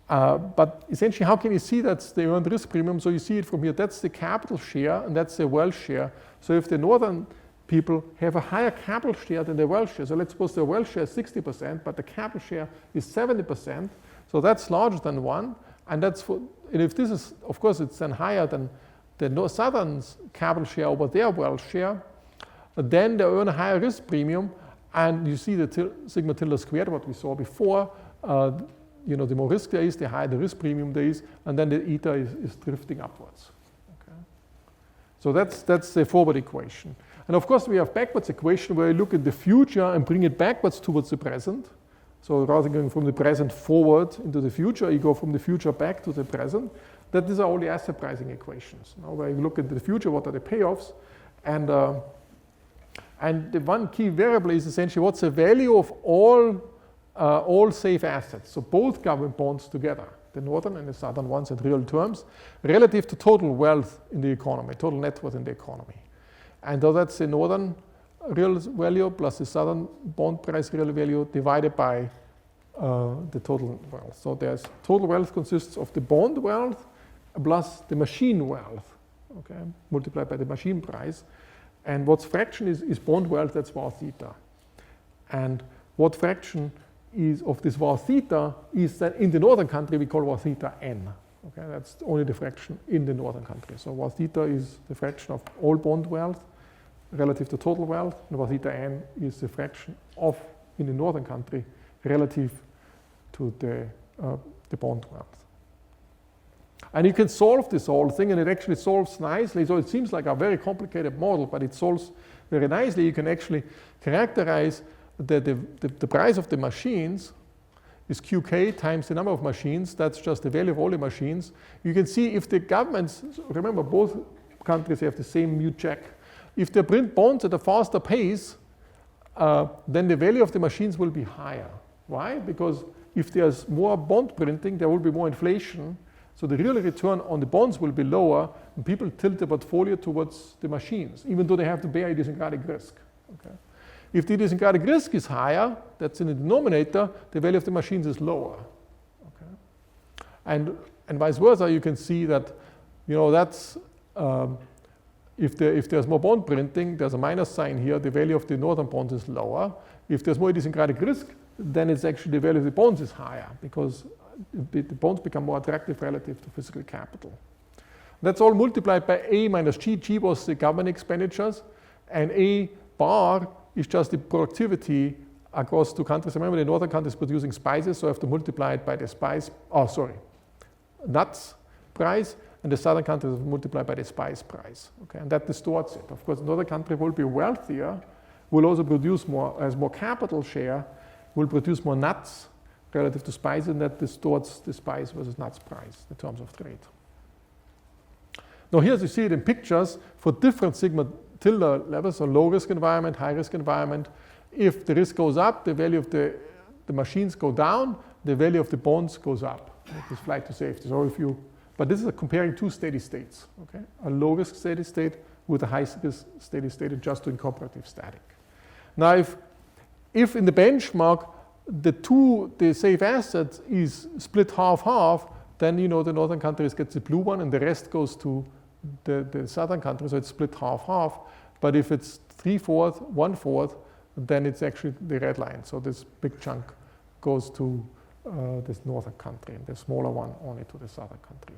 But essentially, how can you see that's the earned risk premium? So you see it from here. That's the capital share, and that's the wealth share. So if the northern people have a higher capital share than the wealth share, so let's suppose the wealth share is 60%, but the capital share is 70%. So that's larger than 1, and if this is, of course, it's then higher than the southern's capital share over their wealth share, then they earn a higher risk premium, and you see the sigma tilde squared, what we saw before. The more risk there is, the higher the risk premium there is, and then the eta is drifting upwards. Okay? So that's the forward equation. And of course, we have backwards equation where you look at the future and bring it backwards towards the present. So rather than going from the present forward into the future, you go from the future back to the present. These are all the asset pricing equations. Now, where you look into the future, what are the payoffs? And the one key variable is essentially what's the value of all safe assets. So both government bonds together, the northern and the southern ones in real terms, relative to total wealth in the economy, total net worth in the economy. And so that's the northern real value plus the southern bond price real value divided by the total wealth. So there's total wealth consists of the bond wealth plus the machine wealth, okay, multiplied by the machine price. And what's fraction is bond wealth, that's var theta. And what fraction is of this var theta is that in the northern country we call var theta n. Okay, that's only the fraction in the northern country. So var theta is the fraction of all bond wealth relative to total wealth, and var theta n is the fraction in the northern country relative to the bond wealth. And you can solve this whole thing, and it actually solves nicely. So it seems like a very complicated model, but it solves very nicely. You can actually characterize the price of the machines is QK times the number of machines. That's just the value of all the machines. You can see if the governments, remember both countries have the same mu check. If they print bonds at a faster pace, then the value of the machines will be higher. Why? Because if there's more bond printing, there will be more inflation. So the real return on the bonds will be lower, and people tilt the portfolio towards the machines, even though they have to bear idiosyncratic risk. Okay? If the idiosyncratic risk is higher, that's in the denominator, the value of the machines is lower. Okay? And vice versa, you can see that, that's if there's more bond printing, there's a minus sign here, the value of the northern bonds is lower. If there's more idiosyncratic risk, then it's actually the value of the bonds is higher, because the bonds become more attractive relative to physical capital. That's all multiplied by A minus G. G was the government expenditures, and A bar is just the productivity across two countries. Remember, the northern country is producing spices, so I have to multiply it by the nuts price, and the southern country is multiplied by the spice price. Okay, and that distorts it. Of course, the northern country will be wealthier, will also produce more, has more capital share, will produce more nuts relative to spices, and that distorts the spice versus nuts price in terms of trade. Now here you see it in pictures for different sigma tilde levels, so low risk environment, high risk environment. If the risk goes up, the value of the machines go down, the value of the bonds goes up. This flight to safety. So but this is comparing two steady states, okay? A low risk steady state with a high risk steady state, just doing comparative static. Now if in the benchmark the safe assets is split half-half, then the northern countries get the blue one and the rest goes to the southern countries, so it's split half-half. But if it's 3/4, 1/4, then it's actually the red line. So this big chunk goes to this northern country, and the smaller one only to the southern country.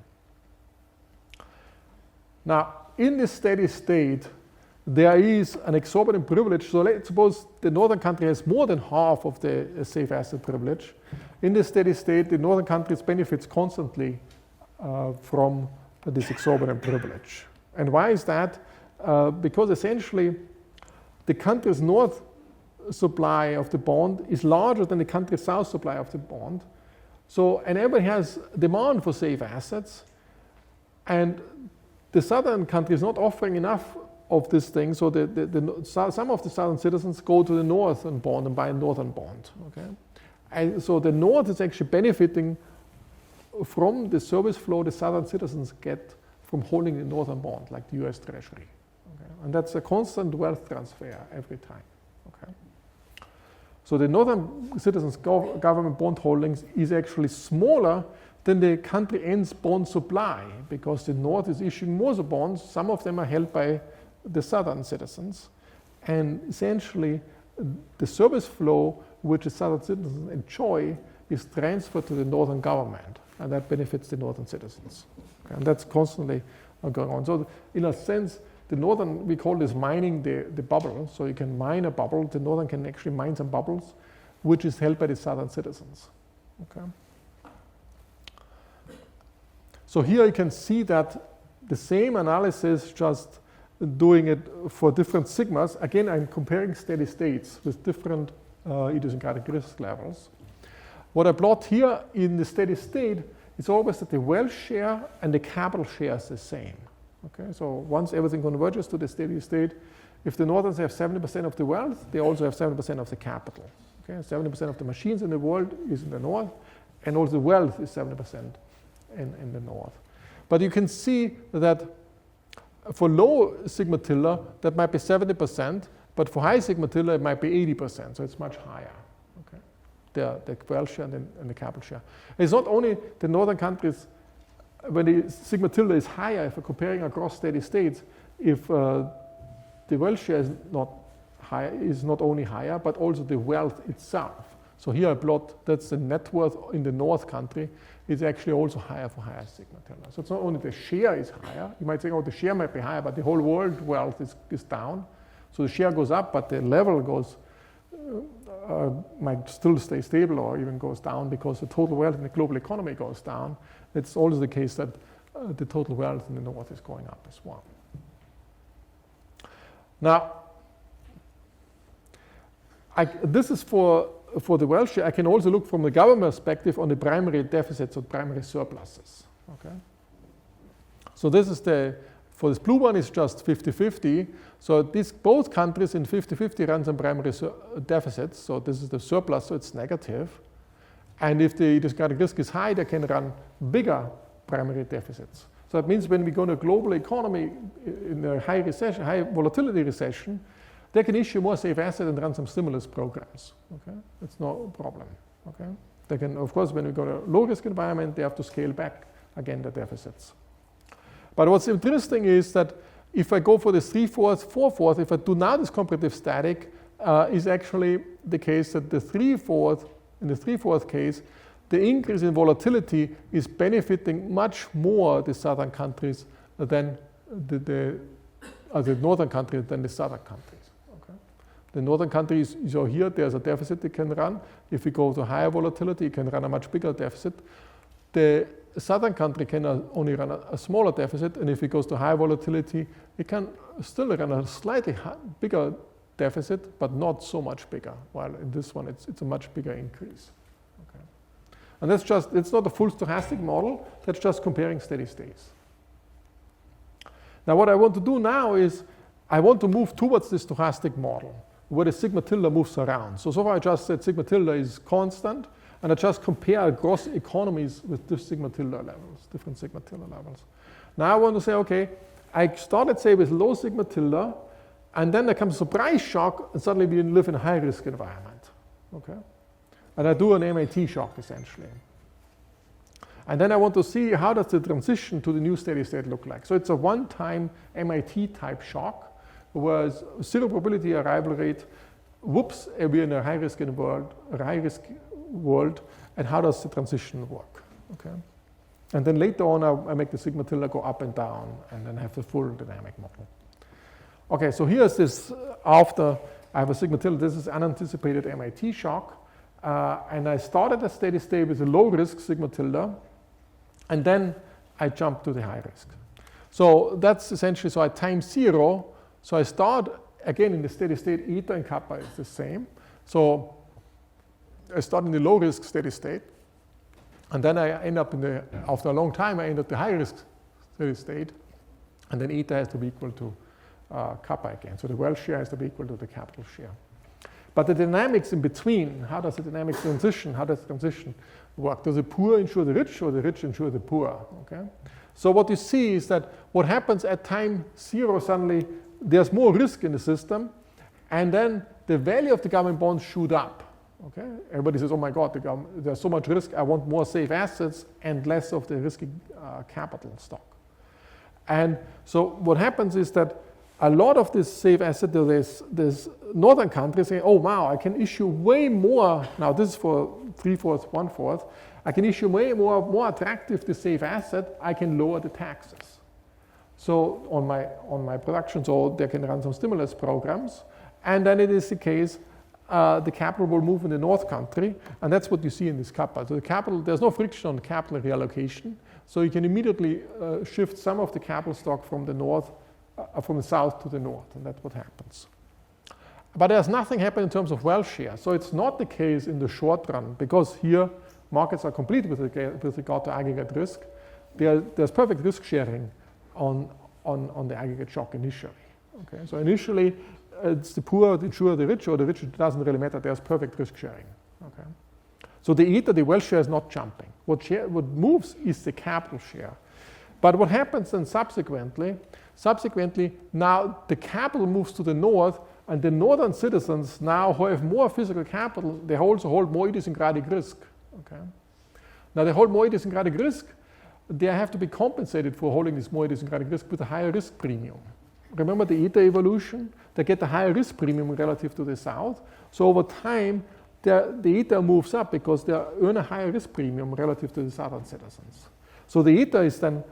Now, in this steady state, there is an exorbitant privilege. So let's suppose the northern country has more than half of the safe asset privilege. In this steady state, the northern countries benefits constantly from this exorbitant privilege. And why is that? Because essentially, the country's north supply of the bond is larger than the country's south supply of the bond. So, and everybody has demand for safe assets, and the southern country is not offering enough of this thing, so some of the southern citizens go to the northern bond and buy a northern bond. Okay? And so the north is actually benefiting from the service flow the southern citizens get from holding the northern bond, like the US Treasury. Okay? And that's a constant wealth transfer every time. Okay? So the northern citizens' government bond holdings is actually smaller than the country ends bond supply, because the north is issuing more bonds. Some of them are held by the southern citizens, and essentially the service flow which the southern citizens enjoy is transferred to the northern government, and that benefits the northern citizens. Okay? And that's constantly going on. So in a sense, the northern, we call this mining the bubble. So you can mine a bubble. The northern can actually mine some bubbles, which is held by the southern citizens. Okay. So here you can see that the same analysis, just doing it for different sigmas. Again, I'm comparing steady states with different idiosyncratic risk levels. What I plot here in the steady state is always that the wealth share and the capital share is the same. Okay, so once everything converges to the steady state, if the northerns have 70% of the wealth, they also have 70% of the capital. Okay, 70% of the machines in the world is in the north, and also the wealth is 70% in the north. But you can see that for low sigma tilde, that might be 70%, but for high sigma tilde, it might be 80%, so it's much higher. Okay, the wealth share and the capital share. It's not only the northern countries. When the sigma tilde is higher, if we're comparing across steady states, if the wealth share is not higher, is not only higher, but also the wealth itself. So here I plot, that's the net worth in the north country, is actually also higher for higher sigma tilde. So it's not only the share is higher, you might think, oh, the share might be higher, but the whole world wealth is down. So the share goes up, but the level goes, might still stay stable or even goes down because the total wealth in the global economy goes down. It's also the case that the total wealth in the north is going up as well. Now, this is for the wealth share. I can also look from the government perspective on the primary deficits or primary surpluses. Okay. So this is for this blue one is just 50-50. So both countries in 50-50 run some primary deficits. So this is the surplus, so it's negative. And if the idiosyncratic risk is high, they can run bigger primary deficits. So that means when we go to a global economy in a high recession, high volatility recession, they can issue more safe assets and run some stimulus programs. Okay, it's no problem. Okay, they can, of course, when we go to a low risk environment, they have to scale back again the deficits. But what's interesting is that if I go for this 3/4, 4/4, if I do now this comparative static, is actually the case that in the 3/4 case, the increase in volatility is benefiting much more the southern countries than the northern countries than the southern countries. Okay? The northern countries, so here there's a deficit they can run. If we go to higher volatility, it can run a much bigger deficit. The southern country can only run a smaller deficit, and if it goes to high volatility, it can still run a slightly bigger deficit, but not so much bigger. While in this one, it's a much bigger increase. Okay. And that's just, it's not a full stochastic model, that's just comparing steady states. Now what I want to do now is, I want to move towards the stochastic model, where the sigma tilde moves around. So far I just said sigma tilde is constant, and I just compare across economies with different sigma tilde levels. Now I want to say, okay, I started, say, with low sigma tilde, and then there comes a surprise shock, and suddenly we live in a high-risk environment. Okay? And I do an MIT shock, essentially. And then I want to see how does the transition to the new steady state look like. So it's a one-time MIT-type shock, whereas zero probability arrival rate, whoops, we're in a high-risk world, and how does the transition work? Okay? And then later on, I make the sigma tilde go up and down, and then have the full dynamic model. Okay, so here's this after I have a sigma tilde. This is unanticipated MIT shock. And I started a steady state with a low risk sigma tilde, and then I jump to the high risk. So that's essentially, so at time 0, so I start again in the steady state, eta and kappa is the same. So I start in the low risk steady state, and then I end up after a long time, I end up the high risk steady state, and then eta has to be equal to kappa again. So the wealth share has to be equal to the capital share. But the dynamics in between, how does the dynamics transition? How does the transition work? Does the poor insure the rich, or the rich insure the poor? Okay. So what you see is that what happens at time 0, suddenly there's more risk in the system, and then the value of the government bonds shoot up. Okay. Everybody says, oh my God, there's so much risk, I want more safe assets and less of the risky capital stock. And so what happens is that a lot of this safe asset, there's northern countries saying, oh wow, I can issue way more. Now this is for 3/4, 1/4. I can issue way more attractive the safe asset. I can lower the taxes. So on my production, so they can run some stimulus programs. And then it is the case, the capital will move in the north country, and that's what you see in this kappa. So the capital, there's no friction on capital reallocation. So you can immediately shift some of the capital stock from the north, from the south to the north, and that's what happens. But there's nothing happening in terms of wealth share. So it's not the case in the short run, because here markets are complete with regard to aggregate risk. There's perfect risk sharing on the aggregate shock initially. Okay, so initially it's the poor that insure the rich, or the rich, it doesn't really matter. There's perfect risk sharing. Okay, so the wealth share is not jumping. What moves is the capital share. But what happens then subsequently, now the capital moves to the north, and the northern citizens now who have more physical capital, they also hold more idiosyncratic risk. Okay? Now they hold more idiosyncratic risk, they have to be compensated for holding this more idiosyncratic risk with a higher risk premium. Remember the eta evolution? They get a higher risk premium relative to the south. So over time, the eta moves up because they earn a higher risk premium relative to the southern citizens. So the eta is then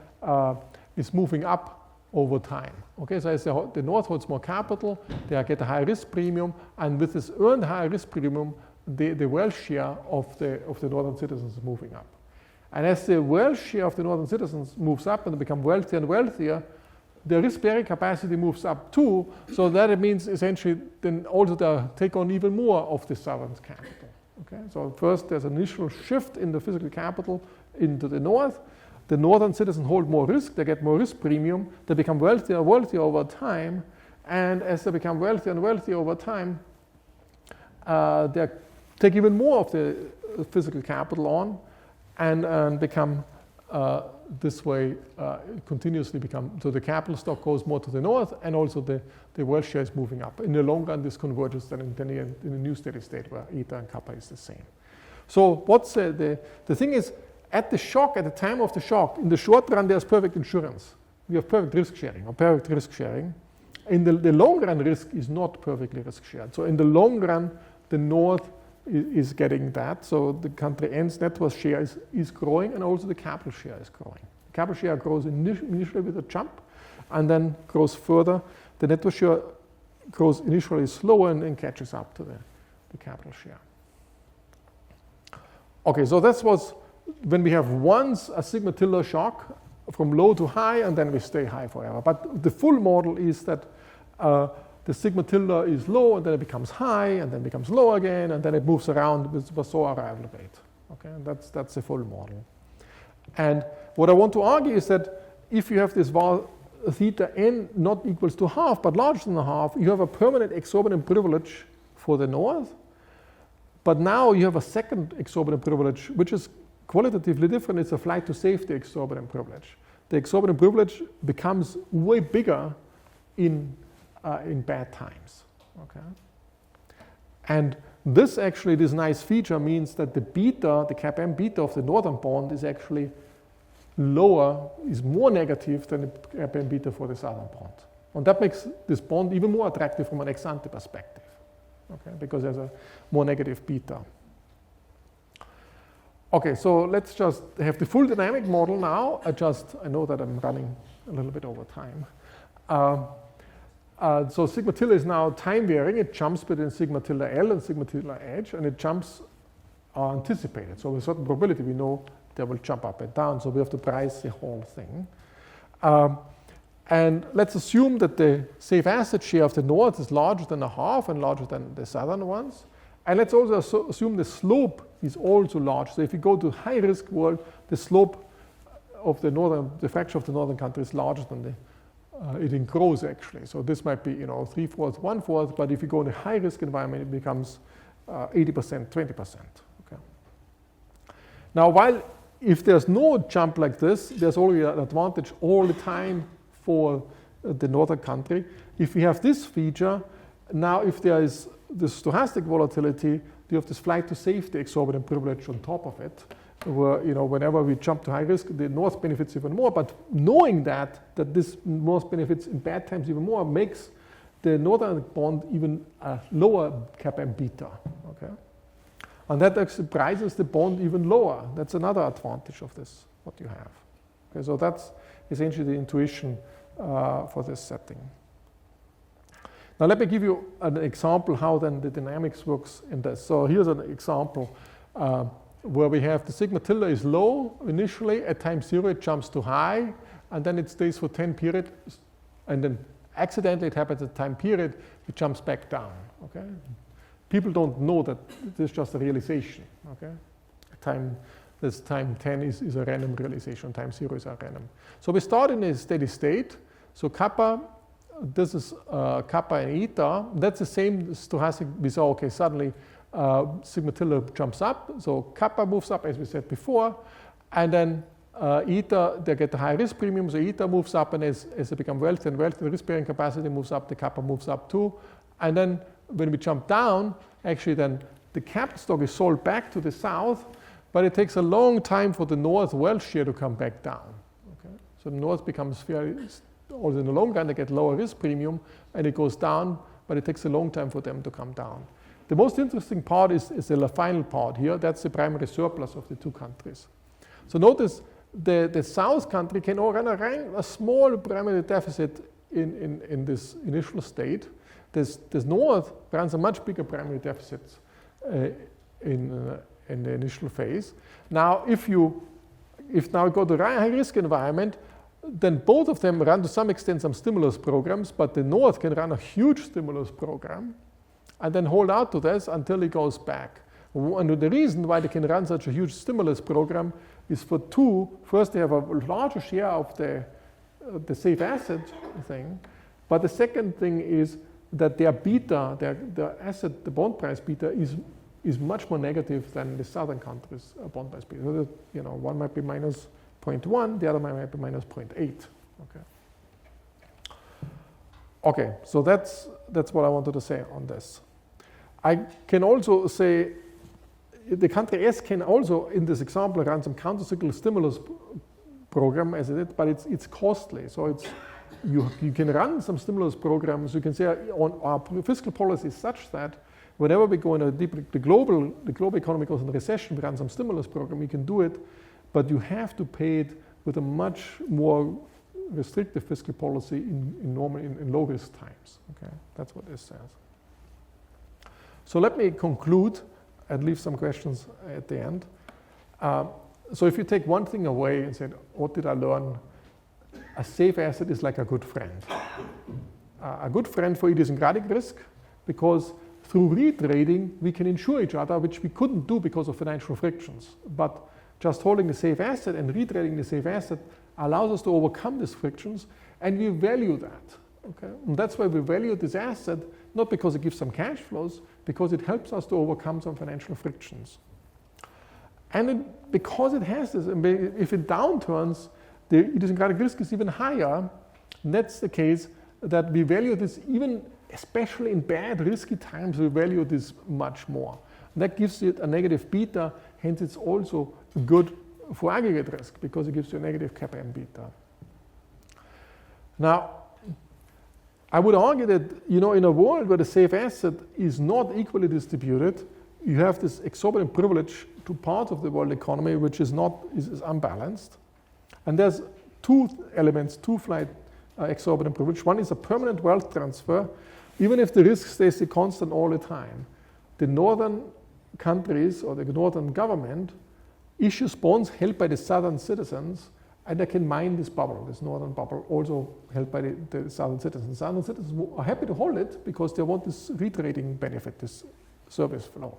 is moving up over time. Okay, so as the north holds more capital, they get a higher risk premium, and with this earned higher risk premium, the wealth share of the northern citizens is moving up. And as the wealth share of the northern citizens moves up and they become wealthier and wealthier, the risk-bearing capacity moves up too, so that it means essentially then also they take on even more of the southern capital. Okay? So first there's an initial shift in the physical capital into the north. The northern citizens hold more risk, they get more risk premium, they become wealthier and wealthier over time, and as they become wealthier and wealthier over time, they take even more of the physical capital on and become this way continuously become, so the capital stock goes more to the north and also the wealth share is moving up. In the long run this converges then in the new steady state where eta and kappa is the same. So what's the thing is, at the time of the shock, in the short run there's perfect insurance. We have perfect risk sharing or perfect risk sharing. In the long run risk is not perfectly risk shared. So in the long run the north is getting that, so the country N's net worth share is growing and also the capital share is growing. The capital share grows initially with a jump and then grows further. The net worth share grows initially slower and then catches up to the capital share. Okay, so that was when we have once a sigma tilde shock from low to high and then we stay high forever. But the full model is that the sigma tilde is low and then it becomes high and then becomes low again and then it moves around with Poisson arrival rate. Okay, and that's the full model. And what I want to argue is that if you have this theta n not equals to half but larger than a half, you have a permanent exorbitant privilege for the north. But now you have a second exorbitant privilege which is qualitatively different. It's a flight to safety exorbitant privilege. The exorbitant privilege becomes way bigger in bad times. Okay? And this nice feature means that the beta, the cap M beta of the northern bond is actually lower, is more negative than the cap M beta for the southern bond. And that makes this bond even more attractive from an ex ante perspective. Okay? Because there's a more negative beta. Okay, so let's just have the full dynamic model now. I know that I'm running a little bit over time. So sigma tilde is now time varying. It jumps between sigma tilde L and sigma tilde H, and it jumps are anticipated. So with a certain probability, we know they will jump up and down. So we have to price the whole thing. And let's assume that the safe asset share of the north is larger than a half and larger than the southern ones. And let's also assume the slope is also large. So if you go to high risk world, the slope of the fraction of the northern country is larger than it grows actually. So this might be 3/4, 1/4, but if you go in a high risk environment, it becomes 80%, 20%. Okay. Now, if there's no jump like this, there's already an advantage all the time for the northern country. If we have this feature, now if there is this stochastic volatility, you have this flight to safety exorbitant privilege on top of it, where whenever we jump to high risk, the north benefits even more. But knowing that this north benefits in bad times even more makes the northern bond even a lower cap M beta. Okay, and that actually prices the bond even lower. That's another advantage of this. What you have. Okay, so that's essentially the intuition for this setting. Now let me give you an example how then the dynamics works in this. So here's an example where we have the sigma tilde is low initially, at time 0 it jumps to high, and then it stays for 10 periods, and then accidentally it happens at time period, it jumps back down. Okay? People don't know that this is just a realization. Okay? This time 10 is a random realization, time 0 is a random. So we start in a steady state. So kappa, this is kappa and eta. That's the same stochastic. We saw, okay, suddenly sigma tilde jumps up. So kappa moves up, as we said before. And then eta, they get the high risk premium. So eta moves up, and as they become wealthy and wealthy, the risk bearing capacity moves up, the kappa moves up too. And then when we jump down, actually then the capital stock is sold back to the south, but it takes a long time for the north wealth share to come back down. Okay? So the north becomes fairly, also in the long run, they get lower risk premium, and it goes down, but it takes a long time for them to come down. The most interesting part is the final part here. That's the primary surplus of the two countries. So notice the south country can run a small primary deficit in this initial state. This north runs a much bigger primary deficit in the initial phase. Now, if you if now we go to a high risk environment, then both of them run to some extent some stimulus programs, but the North can run a huge stimulus program and then hold out to this until it goes back. And the reason why they can run such a huge stimulus program is for two. First, they have a larger share of the safe asset thing, but the second thing is that their beta, the bond price beta, is much more negative than the southern countries' bond price beta. So that, one might be minus 0.1, the other might be minus 0.8. Okay, so that's what I wanted to say on this. I can also say the country S can also, in this example, run some countercyclical stimulus program as it is, but it's costly. So you can run some stimulus programs. You can say on our fiscal policy is such that whenever we go in the global economy goes in recession, we run some stimulus program. You can do it, but you have to pay it with a much more restrictive fiscal policy in low risk times. Okay, that's what this says. So let me conclude and leave some questions at the end. So if you take one thing away and say, what did I learn? A safe asset is like a good friend. A good friend for idiosyncratic risk, because through retrading, we can insure each other, which we couldn't do because of financial frictions. But just holding the safe asset and retrading the safe asset allows us to overcome these frictions, and we value that. Okay? And that's why we value this asset, not because it gives some cash flows, because it helps us to overcome some financial frictions. And because it has this, if it downturns, the idiosyncratic risk is even higher. And that's the case that we value this even, especially in bad, risky times, we value this much more. And that gives it a negative beta, hence it's also good for aggregate risk because it gives you a negative kappa m beta. Now, I would argue that, in a world where the safe asset is not equally distributed, you have this exorbitant privilege to part of the world economy which is unbalanced. And there's two elements, two-flight exorbitant privilege. One is a permanent wealth transfer, even if the risk stays constant all the time. The northern countries or the northern government issues bonds held by the southern citizens, and they can mine this bubble, this northern bubble, also held by the southern citizens. Southern citizens are happy to hold it because they want this retrading benefit, this service flow.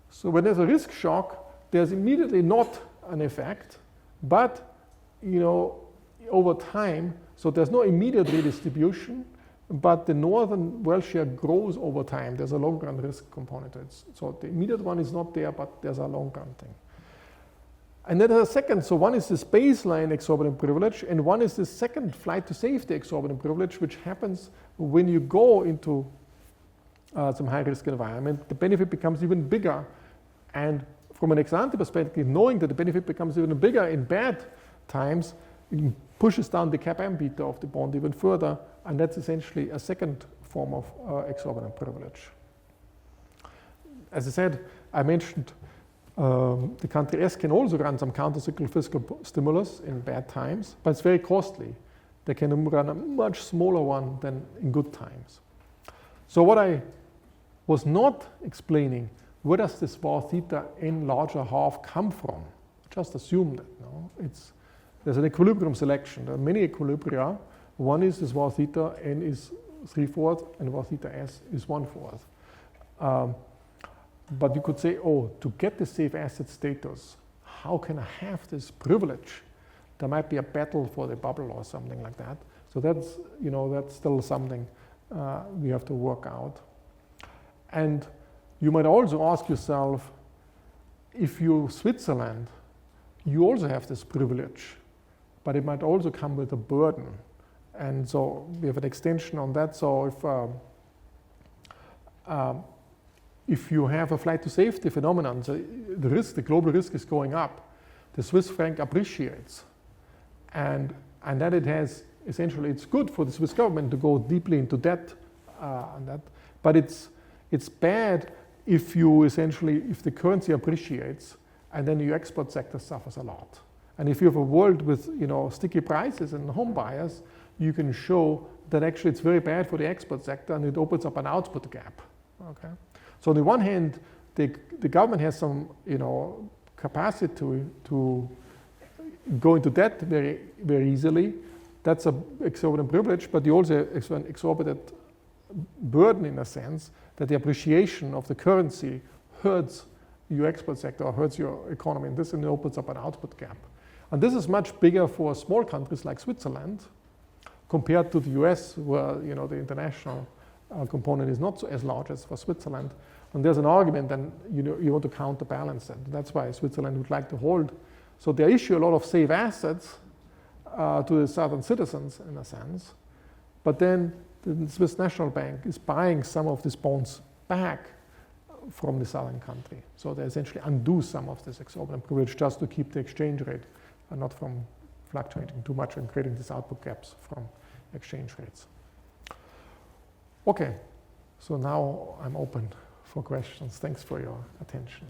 So when there's a risk shock, there's immediately not an effect, but over time, so there's no immediate redistribution, but the northern wealth share grows over time. There's a long-run risk component to it. So the immediate one is not there, but there's a long-run thing. And then there's a second, so one is this baseline exorbitant privilege, and one is this second flight to safety exorbitant privilege, which happens when you go into some high-risk environment. The benefit becomes even bigger, and from an ex-ante perspective, knowing that the benefit becomes even bigger in bad times, it pushes down the kappa m beta of the bond even further, and that's essentially a second form of exorbitant privilege. As I said, I mentioned the country S can also run some countercyclical fiscal stimulus in bad times, but it's very costly. They can run a much smaller one than in good times. So what I was not explaining, where does this var theta n larger half come from? Just assume that. No? There's an equilibrium selection. There are many equilibria. One is this var theta n is 3/4 and var theta s is 1/4. But you could say, to get the safe asset status, how can I have this privilege? There might be a battle for the bubble or something like that. So that's still something we have to work out. And you might also ask yourself, if you're Switzerland, you also have this privilege, but it might also come with a burden. And so we have an extension on that. So if you have a flight to safety phenomenon, so the global risk is going up, the Swiss franc appreciates. And then it has, essentially, it's good for the Swiss government to go deeply into debt on that. But it's bad if the currency appreciates and then your export sector suffers a lot. And if you have a world with sticky prices and home buyers, you can show that actually it's very bad for the export sector and it opens up an output gap. Okay. So on the one hand, the government has some capacity to go into debt very, very easily. That's an exorbitant privilege, but you also have an exorbitant burden in a sense that the appreciation of the currency hurts your export sector or hurts your economy, and this opens up an output gap. And this is much bigger for small countries like Switzerland compared to the US, where the international component is not as large as for Switzerland. And there's an argument then you want to counterbalance that. That's why Switzerland would like to hold. So they issue a lot of safe assets to the southern citizens in a sense, but then the Swiss National Bank is buying some of these bonds back from the southern country. So they essentially undo some of this exorbitant privilege just to keep the exchange rate not from fluctuating too much and creating these output gaps from exchange rates. Okay, so now I'm open for questions. Thanks for your attention.